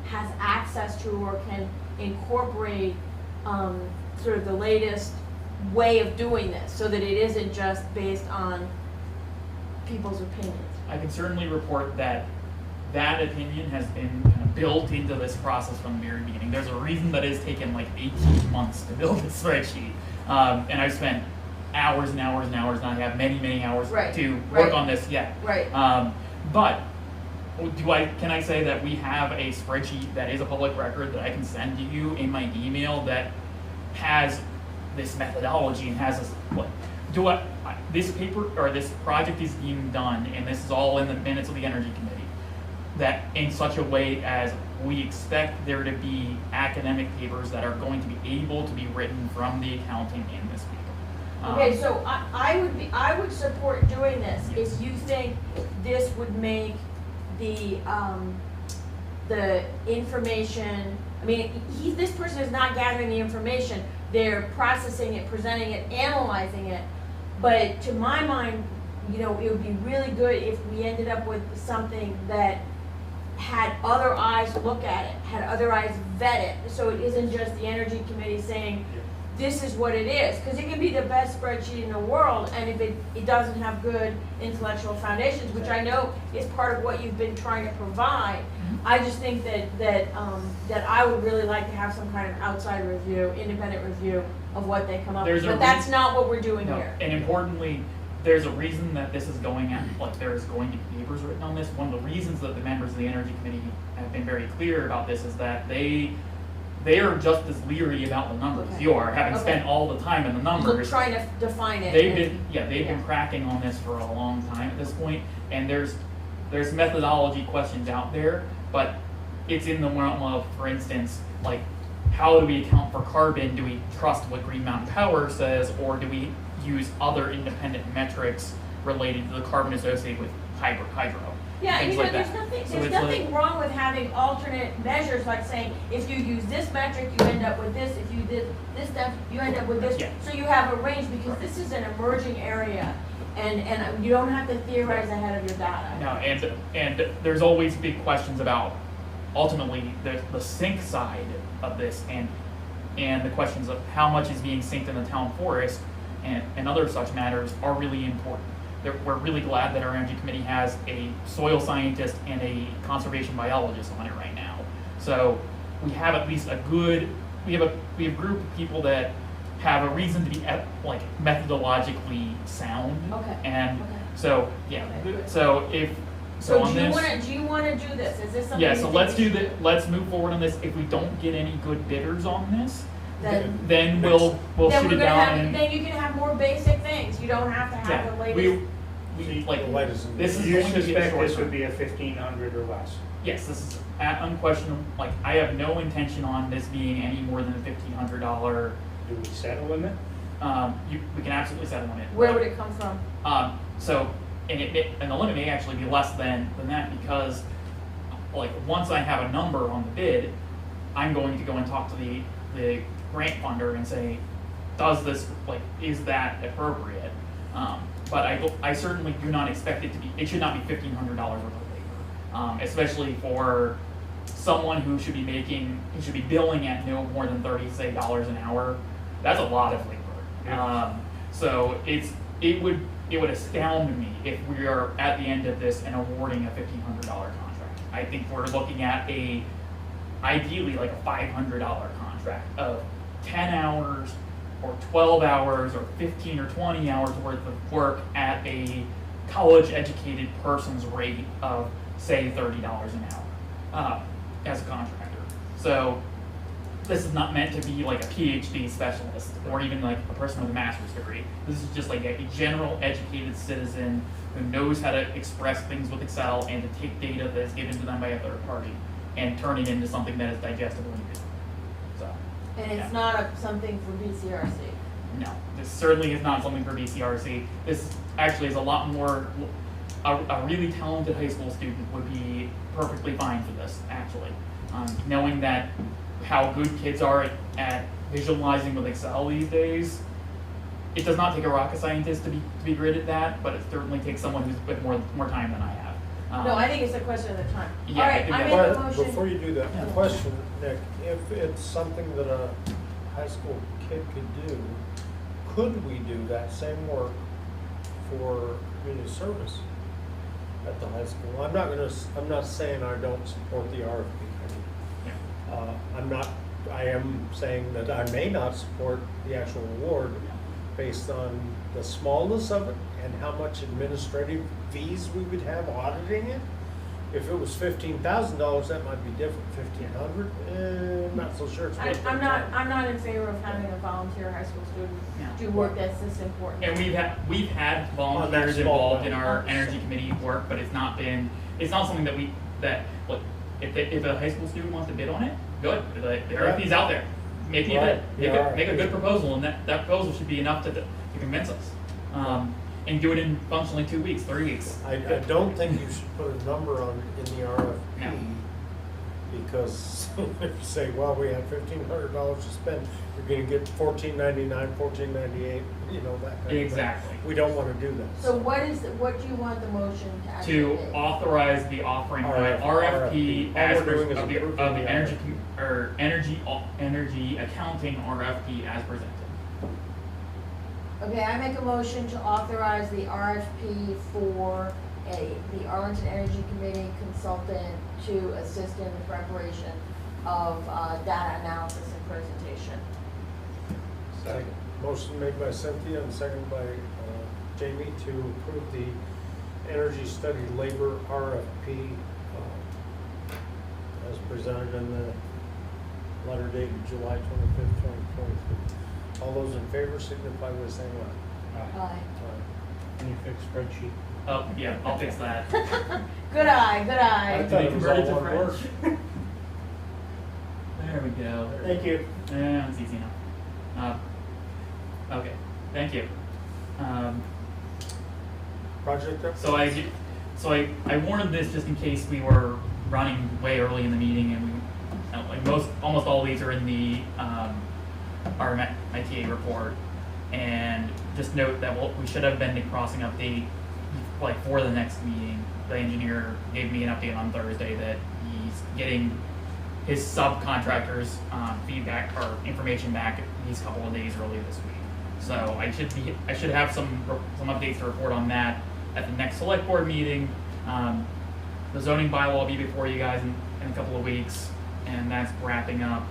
has access to or can incorporate sort of the latest way of doing this, so that it isn't just based on people's opinions. I can certainly report that opinion has been kind of built into this process from the very beginning. There's a reason that it's taken like 18 months to build this spreadsheet, and I've spent hours and hours and hours, and I have many, many hours Right, to work right. on this yet. Right. But can I say that we have a spreadsheet that is a public record that I can send to you in my email that has this methodology and has this paper or this project is being done, and this is all in the minutes of the Energy Committee, that in such a way as we expect there to be academic papers that are going to be able to be written from the accounting in this paper. Okay, so I would support doing this if you think this would make the the information, I mean, this person is not gathering the information, they're processing it, presenting it, analyzing it. But to my mind, you know, it would be really good if we ended up with something that had other eyes look at it, had other eyes vet it, so it isn't just the energy committee saying, this is what it is, because it can be the best spreadsheet in the world, and if it doesn't have good intellectual foundations, which I know is part of what you've been trying to provide, I just think that I would really like to have some kind of outside review, independent review of what they come up with, but that's not what we're doing No, here. and importantly, there's a reason that this is going at, like there's going to be papers written on this. One of the reasons that the members of the Energy Committee have been very clear about this is that they are just as leery about the numbers as you are, having spent all the time in the numbers. We're trying to define it. They've been cracking on this for a long time at this point, and there's methodology questions out there, but it's in the realm of, for instance, like, how do we account for carbon? Do we trust what Green Mountain Power says, or do we use other independent metrics related to the carbon associated with hydro? Yeah, and things you know, like there's that. nothing, So it's wrong with having alternate measures, like saying, if you use this metric, you end up with this, if you did this stuff, you end up with this. Yeah. So you have a range, because this is an emerging area, and you don't have to theorize ahead of your data. No, and there's always big questions about ultimately the sink side of this, and the questions of how much is being synced in the town forest and other such matters are really important. We're really glad that our energy committee has a soil scientist and a conservation biologist on it right now. So we have at least we have a group of people that have a reason to be like methodologically sound. Okay. And Okay. so yeah. Okay. So So on do you this. wanna do this? Is this something? Yeah, you so think let's we do should that. Let's move forward on this. If we don't get any good bidders on this, Then we'll then shoot we're it gonna down have, and then you can have more basic things. You don't have to have yeah, the latest. we like The latest in this is You going to be a suspect short this would term. be a 1,500 or less? Yes, this is unquestionable. Like I have no intention on this being any more than a $1,500. Do we set a limit? We can absolutely set a limit. Where would it come from? So and and the limit may actually be less than that, because like once I have a number on the bid, I'm going to go and talk to the grant funder and say, does this, like, is that appropriate? But I certainly do not expect it to be, it should not be $1,500 worth of labor, especially for someone who should be billing at no more than $30 an hour. That's a lot of labor. Yeah. So it would astound me if we are at the end of this and awarding a $1,500 contract. I think we're looking at ideally like a $500 contract of 10 hours or 12 hours or 15 or 20 hours worth of work at a college-educated person's rate of, say, $30 an hour as a contractor. So this is not meant to be like a PhD specialist or even like a person with a master's degree. This is just like a general educated citizen who knows how to express things with Excel and to take data that is given to them by a third party and turn it into something that is digestible and usable. So, And it's yeah. not something for BCRC. No, this certainly is not something for BCRC. This actually is a lot more, a really talented high school student would be perfectly fine for this, actually. Knowing that how good kids are at visualizing with Excel these days, it does not take a rocket scientist to be great at that, but it certainly takes someone who's a bit more time than I have. No, I think it's a question of the time. Yeah, All I right, think I that- make a But motion. before you do that, Yeah. question, Nick, if it's something that a high school kid could do, could we do that same work for community service at the high school? I'm not saying I don't support the RFP. Yeah. I am saying that I may not support the actual award based on the smallness of it and how much administrative fees we would have auditing it. If it was $15,000, that might be different. 1,500, not so sure it's worth I'm it. not in favor of having a volunteer high school student Yeah. do work that's this important. And we've had volunteers small involved in our amount. energy committee work, but it's not something that look, if a high school student wants to bid on it, good. The RFP's out there. Make it Right. make a good proposal, and that proposal should be enough to convince us. And do it in functionally 2 weeks, 3 weeks. I don't think you should put a number on in the RFP. No. because if you say, well, we have $1,500 to spend, you're gonna get $14.99, $14.98, you know, that kind of thing. Exactly. We don't wanna do that. So what do you want the motion to actually To be? authorize the offering of an RFP. RFP All as we're doing is of the approving the energy, RFP. or energy accounting RFP as presented. Okay, I make a motion to authorize the RFP for the Arlington Energy Committee consultant to assist in the preparation of data analysis and presentation. Second. Motion made by Cynthia and seconded by Jamie to approve the energy study labor RFP as presented in the letter dated July 25th, 2023. All those in favor signify by saying aye. Aye. Can you fix spreadsheet? Oh, yeah, I'll fix that. Good eye, good I eye. thought it was all Converted to one word. French. There we go. Thank you. Yeah, it's easy now. Okay, thank you. Project update? So I warned this just in case we were running way early in the meeting, and we, like almost all of these are in the our ITA report. And just note that we should have been the crossing update like for the next meeting. The engineer gave me an update on Thursday that he's getting his subcontractors feedback or information back these couple of days early this week. So I should have some updates to report on that at the next select board meeting. The zoning bylaw will be before you guys in a couple of weeks, and that's wrapping up.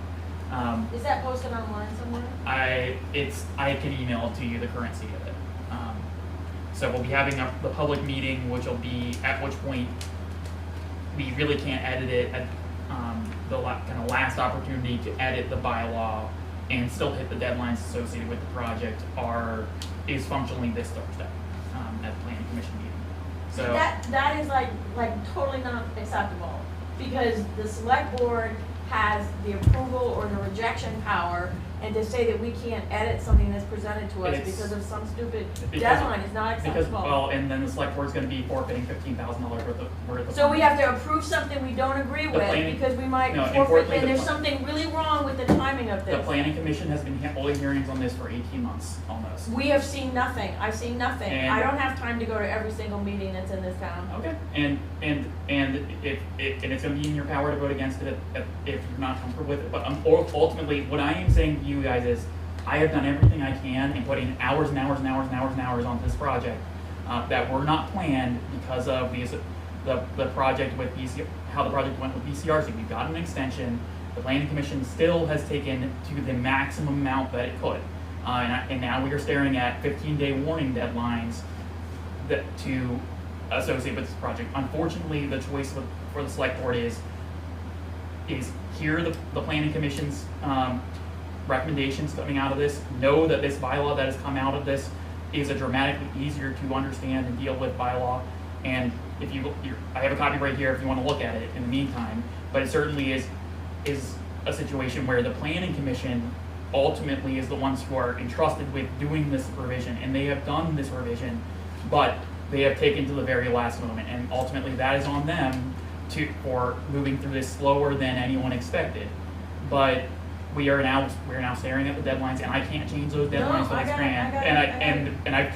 Is that posted online somewhere? I can email to you the currency of it. So we'll be having the public meeting, which will be at which point we really can't edit it at the kind of last opportunity to edit the bylaw and still hit the deadlines associated with the project is functionally this Thursday at the planning commission meeting. So That is like totally not acceptable, because the select board has the approval or the rejection power, and to say that we can't edit something that's presented to us It's- because of some stupid because- deadline is not acceptable. and then the select board's going to be forfeiting $15,000 worth of. So we have to approve something we don't agree The with planning- because we might no, forfeit, importantly, and the there's pla- something really wrong with the timing of The this. planning commission has been holding hearings on this for 18 months almost. We have seen nothing. I've seen nothing. And- I don't have time to go to every single meeting that's in this town. Okay, and it's going to be in your power to vote against it if you're not comfortable with it. But ultimately, what I am saying to you guys is, I have done everything I can and put in hours and hours and hours and hours and hours onto this project that were not planned because of the project with how the project went with BCRC. We've got an extension. The planning commission still has taken to the maximum amount that it could, and now we are staring at 15-day warning deadlines to associate with this project. Unfortunately, the choice for the select board is hear the planning commission's recommendations coming out of this, know that this bylaw that has come out of this is a dramatically easier to understand and deal with bylaw. And if I have a copy right here if you want to look at it in the meantime, but it certainly is a situation where the planning commission ultimately is the ones who are entrusted with doing this revision, and they have done this revision, but they have taken to the very last moment, and ultimately that is on them for moving through this slower than anyone expected. But we are now staring at the deadlines, and I can't change those deadlines for this grant.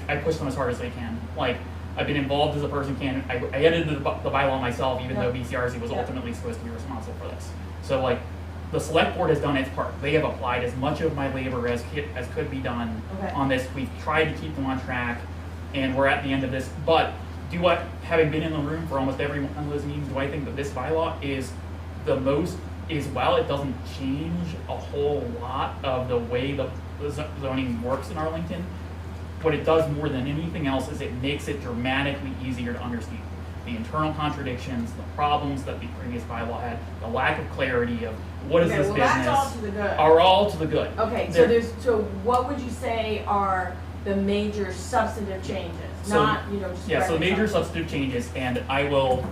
I push them as hard as they can. Like, I've been involved as a person can. I edited the bylaw myself, even though BCRC was ultimately supposed to be responsible for this. So like, the select board has done its part. They have applied as much of my labor as could be done on this. We've tried to keep them on track, and we're at the end of this. But having been in the room for almost every one of those meetings, do I think that this bylaw is the most? While it doesn't change a whole lot of the way the zoning works in Arlington, what it does more than anything else is it makes it dramatically easier to understand. The internal contradictions, the problems that the previous bylaw had, the lack of clarity of what is this business, that's all to the good. are all to the good. Okay, so what would you say are the major substantive changes? So- Not, just. Yeah, so the major correcting substantive changes, and I will,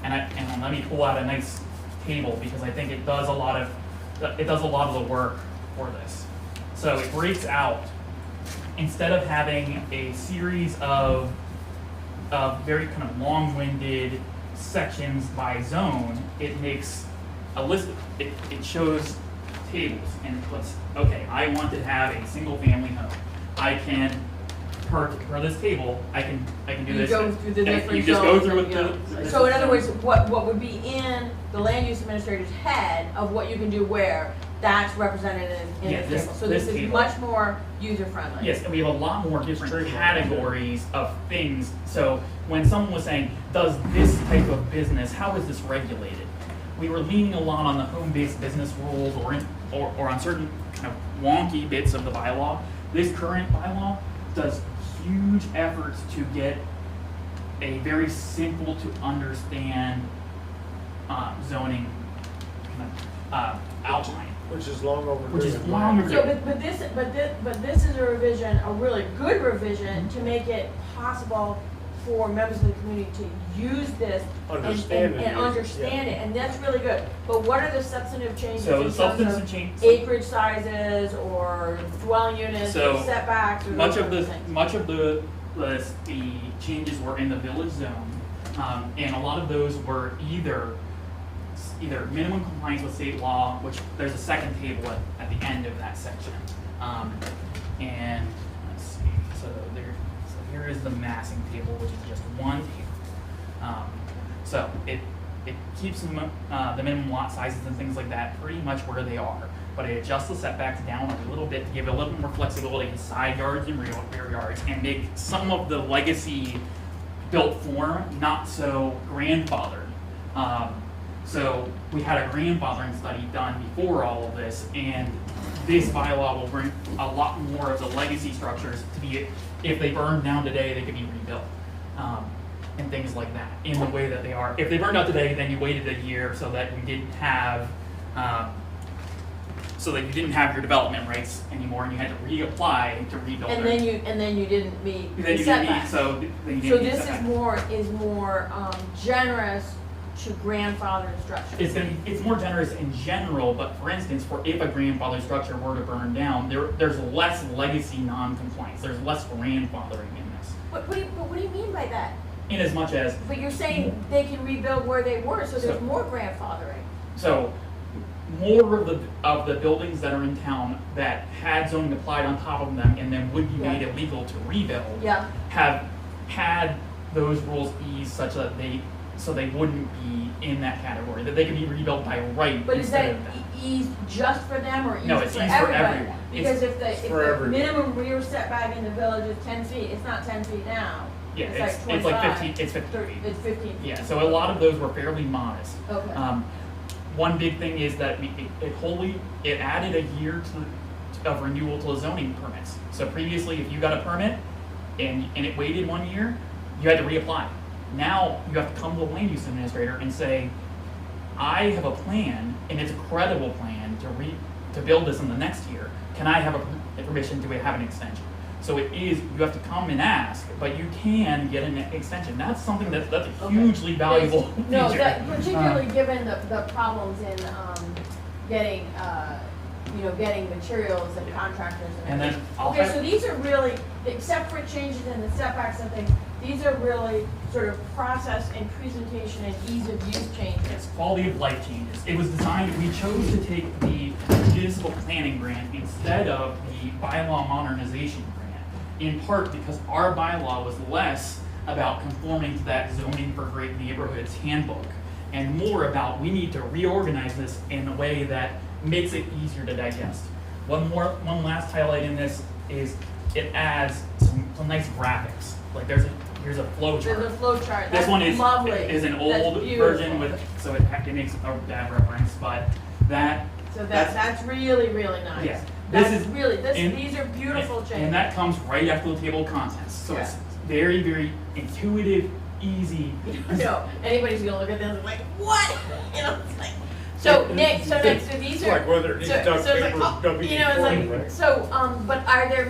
and let me pull out a nice table because I think it does a lot of the work for this. So it breaks out, instead of having a series of very kind of long-winded sections by zone, it makes a list, it shows tables and it puts, okay, I want to have a single family home. I can, per this table, I can do You this. go through the and different you just go zones through and, with you know, the so in other words, what would be in the land use administrator's head of what you can do where, that's represented in Yeah, the this- table. So this this is table. much more user-friendly. Yes, and we have a lot more different Streamlined, categories of things. So when someone was saying, does this type of business, how is this regulated? We were leaning a lot on the home-based business rules or on certain kind of wonky bits of the bylaw. This current bylaw does huge efforts to get a very simple to understand zoning kind of, outline. Which is long overdue. Which is in my long opinion. So, but this is a revision, a really good revision to make it possible for members of the community to use this Understand it, and understand it, and that's really good. But what are the substantive changes So in the terms substance of change. acreage sizes or dwelling units So, or setbacks or Much those of kinds the things? much of the changes were in the village zone, and a lot of those were either minimum compliance with state law, which there's a second table at the end of that section, and let's see. So here is the massing table, which is just one table. So it keeps the minimum lot sizes and things like that pretty much where they are, but it adjusts the setbacks down a little bit to give it a little bit more flexibility in side yards and rear yards, and make some of the legacy built form not so grandfathered. So we had a grandfathering study done before all of this, and this bylaw will bring a lot more of the legacy structures to be, if they burned down today, they could be rebuilt. And things like that, in the way that they are. If they burned out today, then you waited a year so that you didn't have, your development rights anymore, and you had to reapply to rebuild. And then you didn't meet Then the you didn't setbacks. meet, so then you didn't So meet this setback. is more generous to grandfathered structures. It's more generous in general, but for instance, if a grandfather structure were to burn down, there's less legacy non-compliance. There's less grandfathering in this. What do you mean by that? In as much as, But you're saying they can rebuild where they were, so there's So- more grandfathering. so more of the buildings that are in town that had zoning applied on top of them and then would be made Yeah. illegal to rebuild Yeah. have had those rules eased such that so they wouldn't be in that category, that they could be rebuilt by right But is instead that of that. eased just for them or eased No, it's for eased for everybody? everyone. Because if for the everyone. minimum rear setback in the village is 10 feet, it's not 10 feet now. Yeah, It's it's like like 25. 15, it's 50 feet. It's 15 feet. Yeah, so a lot of those were fairly modest. Okay. One big thing is that it added a year of renewal to the zoning permits. So previously, if you got a permit and it waited 1 year, you had to reapply. Now you have to come to the land use administrator and say, I have a plan and it's a credible plan to build this in the next year. Can I have a permission to have an extension? So you have to come and ask, but you can get an extension. That's something that's a Okay. hugely valuable No, feature. that, particularly given the problems in, getting, getting materials and contractors and And then everything. I'll Okay, have- so these are really, except for changes in the setbacks and things, these are really sort of process and presentation and ease of use changes. It's quality of life changes. It was designed, we chose to take the municipal planning grant instead of the bylaw modernization grant, in part because our bylaw was less about conforming to that zoning for great neighborhoods handbook, and more about we need to reorganize this in a way that makes it easier to digest. One last highlight in this is it adds some nice graphics. Like here's a flow chart. There's a flow chart, This that's one is lovely. an That's old beautiful. version so it makes a bad reference, but that. So that's really, really nice. Yeah. This That's is- really, and- these are beautiful changes. And that comes right after the table of contents, so it's Yeah. very, very intuitive, easy. No, anybody's gonna look at this and like, what? You know, it's like, so Nick, so these It's are. like whether it's so- duct so it's like, tape or oh, WD-40, you know, it's like, right? so, but are there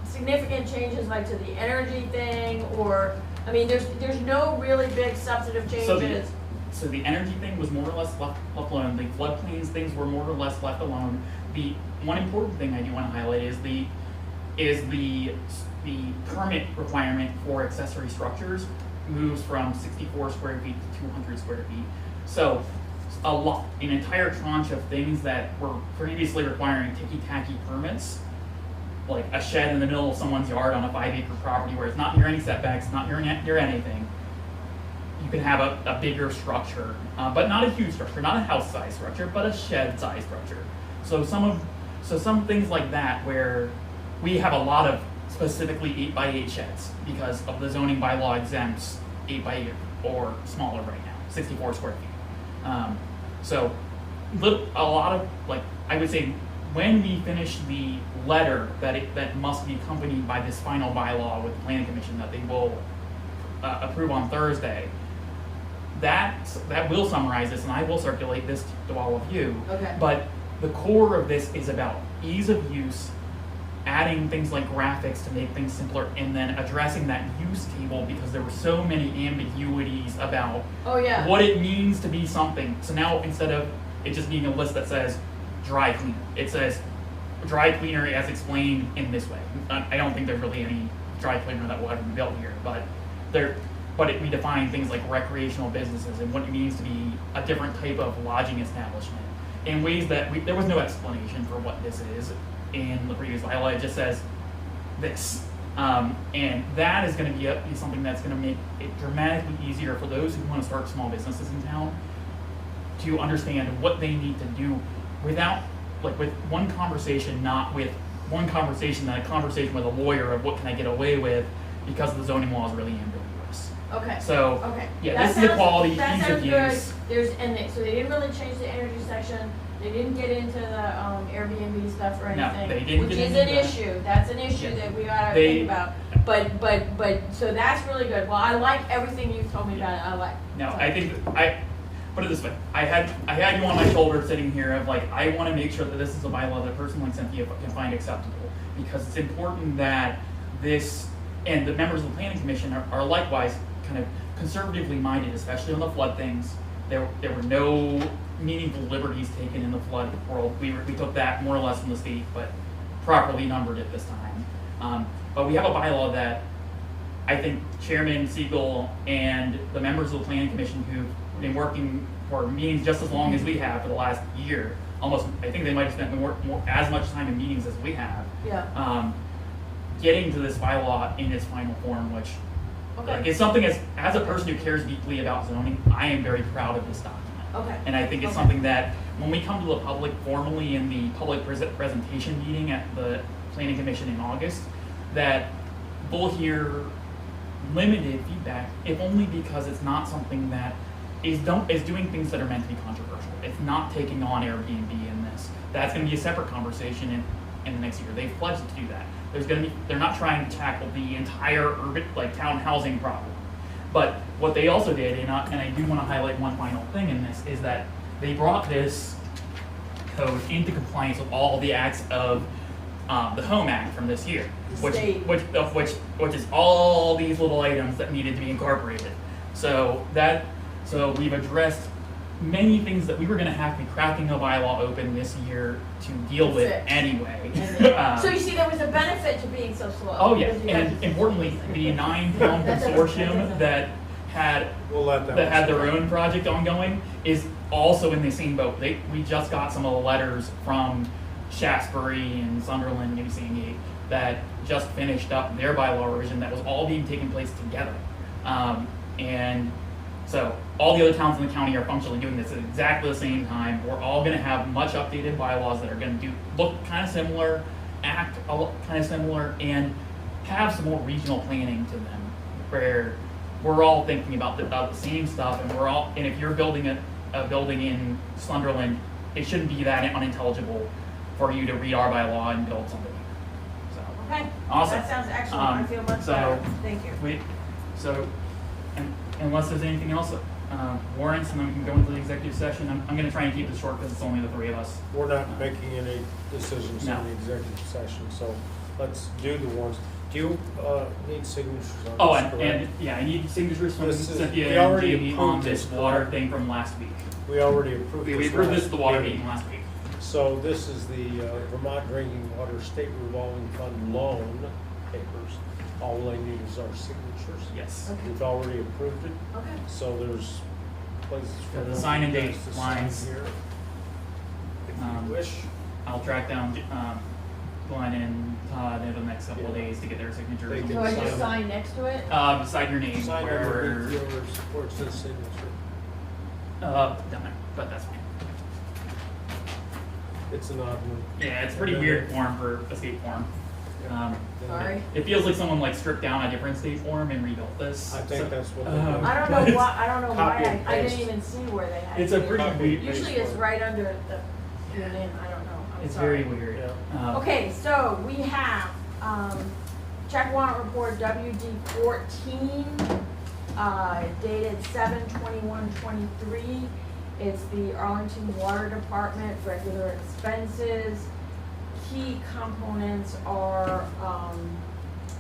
significant changes like to the energy thing, or, I mean, there's no really big substantive changes. So the energy thing was more or less left alone. The floodplains things were more or less left alone. The one important thing I do want to highlight is the permit requirement for accessory structures moves from 64 square feet to 200 square feet. So an entire tranche of things that were previously requiring ticky-tacky permits, like a shed in the middle of someone's yard on a 5-acre property where it's not near any setbacks, not near anything. You can have a bigger structure, but not a huge structure, not a house-sized structure, but a shed-sized structure. So some things like that where we have a lot of specifically 8x8 sheds because of the zoning bylaw exempts 8x8 or smaller right now, 64 square feet. So a lot of, like, I would say when we finish the letter that must be accompanied by this final bylaw with the planning commission that they will approve on Thursday, that will summarize this, and I will circulate this to all of you. Okay. But the core of this is about ease of use, adding things like graphics to make things simpler, and then addressing that use table because there were so many ambiguities about Oh, yeah. what it means to be something. So now instead of it just being a list that says dry cleaner, it says dry cleaner as explained in this way. I don't think there's really any dry cleaner that will ever be built here, but we define things like recreational businesses and what it means to be a different type of lodging establishment in ways that there was no explanation for what this is in the previous bylaw. It just says this. And that is going to be something that's going to make it dramatically easier for those who want to start small businesses in town to understand what they need to do without, like, with one conversation, not with one conversation, then a conversation with a lawyer of what can I get away with because the zoning law is really ambiguous. Okay. So, Okay. yeah, That this is the sounds- quality, that ease of sounds good. use. So they didn't really change the energy section. They didn't get into the Airbnb stuff or No, anything. they didn't which get is into an that. issue. That's an issue Yeah. that we gotta They- think about. But so that's really good. Well, I like everything you've told me about it. I like. No, so- I think I put it this way. I had you on my shoulder sitting here of like, I want to make sure that this is a bylaw that a person like Cynthia can find acceptable, because it's important that this, and the members of the planning commission are likewise kind of conservatively minded, especially on the flood things. There were no meaningful liberties taken in the flood world. We took that more or less from the state, but properly numbered it this time. But we have a bylaw that I think Chairman Siegel and the members of the planning commission who've been working for meetings just as long as we have for the last year, almost, I think they might have spent more as much time in meetings as we have, Yeah. getting to this bylaw in its final form, which Okay. is something as a person who cares deeply about zoning, I am very proud of this document. Okay. And I think it's Okay. something that when we come to the public formally in the public presentation meeting at the planning commission in August, that we'll hear limited feedback, if only because it's not something that is doing things that are meant to be controversial. It's not taking on Airbnb in this. That's going to be a separate conversation in the next year. They've pledged to do that. They're not trying to tackle the entire urban, like, town housing problem. But what they also did, and I do want to highlight one final thing in this, is that they brought this code into compliance with all the acts of the Home Act from this year, The state. which is all these little items that needed to be incorporated. So we've addressed many things that we were going to have to be cracking a bylaw open this year to deal with Fix. anyway. So you see, there was a benefit to being so slow. Oh yeah, because you had and to- importantly, the 9-town consortium that had We'll let that. one their slide. own project ongoing is also in the same boat. We just got some of the letters from Shaftesbury and Sunderland, New Sandgate, that just finished up their bylaw revision that was all being taken place together. And so all the other towns in the county are functionally doing this at exactly the same time. We're all going to have much updated bylaws that are going to look kind of similar, act kind of similar, and have some more regional planning to them, where we're all thinking about the same stuff, and if you're building a building in Sunderland, it shouldn't be that unintelligible for you to read our bylaw and build something. So, Okay. awesome. That sounds excellent. I feel much so better. Thank you. Unless there's anything else, warrants, and then we can go into the executive session. I'm going to try and keep this short because it's only the three of us. We're not making any decisions No. in the executive session, so let's do the warrants. Do you need signatures on this? Oh, and correct? yeah, I need signatures from This is- we Cynthia and already Jamie on approved this this, water correct? thing from last week. We already approved this. We approved this at the water meeting. meeting last week. So this is the Vermont Drinking Water State Revolving Fund loan papers. All they need is our signatures. Yes. Okay. We've already approved it, Okay. so there's places for The both sign and you guys date to sign lines. here. If Um, you wish. I'll track down, Glenn and Todd over the next couple of days to get their signatures. They on can So I the- just sign. sign next to it? Beside your name, Sign where, underneath yours where it says signature. down there, but that's fine. It's an odd one. Yeah, it's a pretty weird form for a state form. Yeah. Sorry. It feels like someone like stripped down a different state form and rebuilt this. I think So- that's what they Um, did. I don't know why, I don't know why, Copy and I didn't paste. even see where they had. It's a it. pretty Copy weird, and paste. Usually it's right under your name, I don't know, I'm it's sorry. very weird. Yeah. Okay, so we have, check warrant report WD 14, dated 7/21/23. It's the Arlington Water Department, regular expenses. Key components are,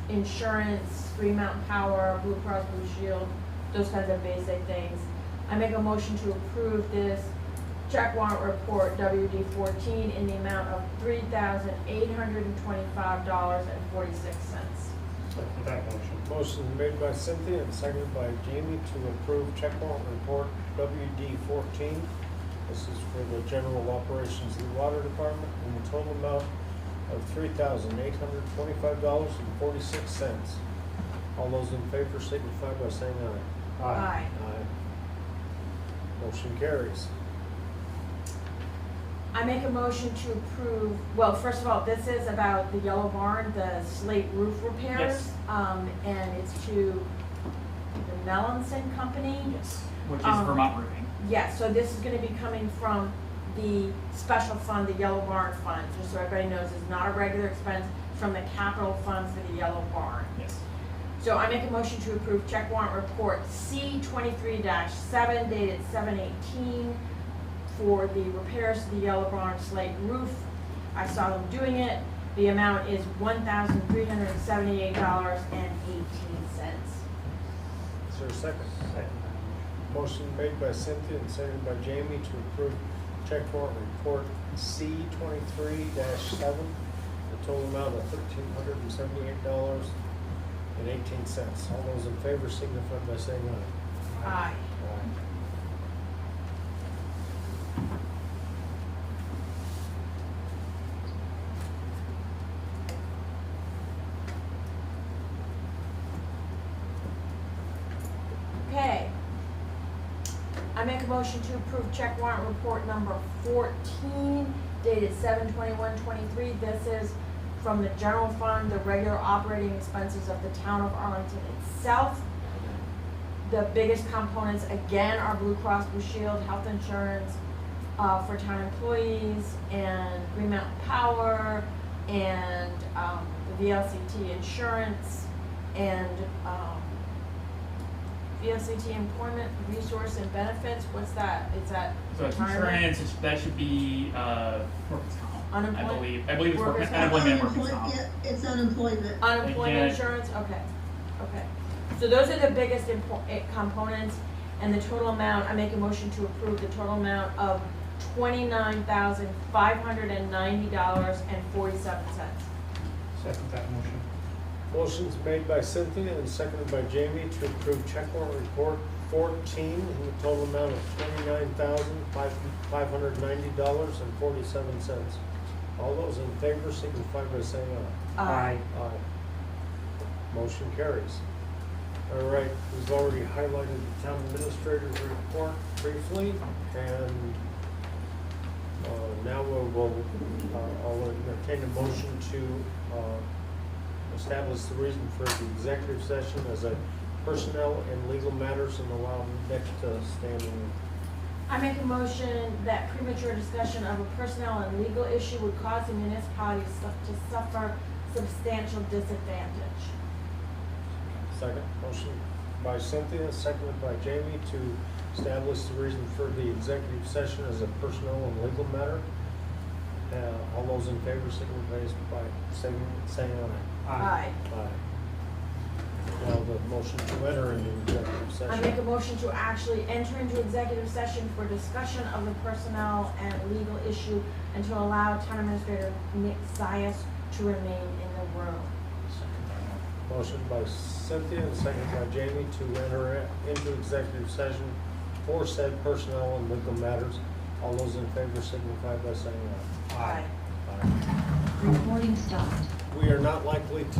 insurance, Green Mountain Power, Blue Cross Blue Shield, those kinds of basic things. I make a motion to approve this check warrant report WD 14 in the amount of $3,825.46. Second that motion. Motion made by Cynthia and seconded by Jamie to approve check warrant report WD 14. This is for the general operations of the water department in the total amount of $3,825.46. All those in favor signify by saying aye. Aye. Aye. Motion carries. I make a motion to approve, well, first of all, this is about the yellow barn, the slate roof repairs. Yes. And it's to the Melanson Company. Yes, which is Um, Vermont Roofing. Yes, so this is gonna be coming from the special fund, the yellow barn fund, just so everybody knows, it's not a regular expense, it's from the capital fund for the yellow barn. Yes. So I make a motion to approve check warrant report C 23-7 dated 7/18 for the repairs to the yellow barn slate roof. I saw them doing it. The amount is $1,378.18. Is there a second? Second that Motion made by Cynthia and seconded by Jamie to approve check warrant report C 23-7, the total amount of $1,378.18. All those in favor signify by saying aye. motion. Aye. Aye. Okay. I make a motion to approve check warrant report number 14 dated 7/21/23. This is from the general fund, the regular operating expenses of the town of Arlington itself. The biggest components, again, are Blue Cross Blue Shield, health insurance, for town employees, and Green Mountain Power, and, the VLCT insurance, and, VLCT employment, resource and benefits, what's that? Is that So it's retirement? insurance, that should be, workers' comp, I Unemployment? believe it's Workers' unemployment and workers' Unemployment, comp. yeah, it's unemployment. Unemployment Yeah. insurance, okay, okay. So those are the biggest components, and the total amount, I make a motion to approve the total amount of $29,590.47. Second that motion. Motion's made by Cynthia and seconded by Jamie to approve check warrant report 14 in the total amount of $29,590.47. All those in favor signify by saying aye. Aye. Motion carries. All right, we've already highlighted the town administrator's report briefly, and now I'll entertain a motion to establish the reason for the executive session as a personnel and legal matters and allow Nick to stand in. I make a motion that premature discussion of a personnel and legal issue would cause the municipality to suffer substantial disadvantage. Second, motion by Cynthia, seconded by Jamie to establish the reason for the executive session as a personnel and legal matter. All those in favor signify by saying aye. Aye. Aye. Now the motion to enter into executive I session. make a motion to actually enter into executive session for discussion of the personnel and legal issue and to allow town administrator Nick Zias to remain in the room. Second that motion. Motion by Cynthia and seconded by Jamie to enter into executive session for said personnel and legal matters. All those in favor signify by saying aye. Aye. Aye. Recording stopped. We are not likely to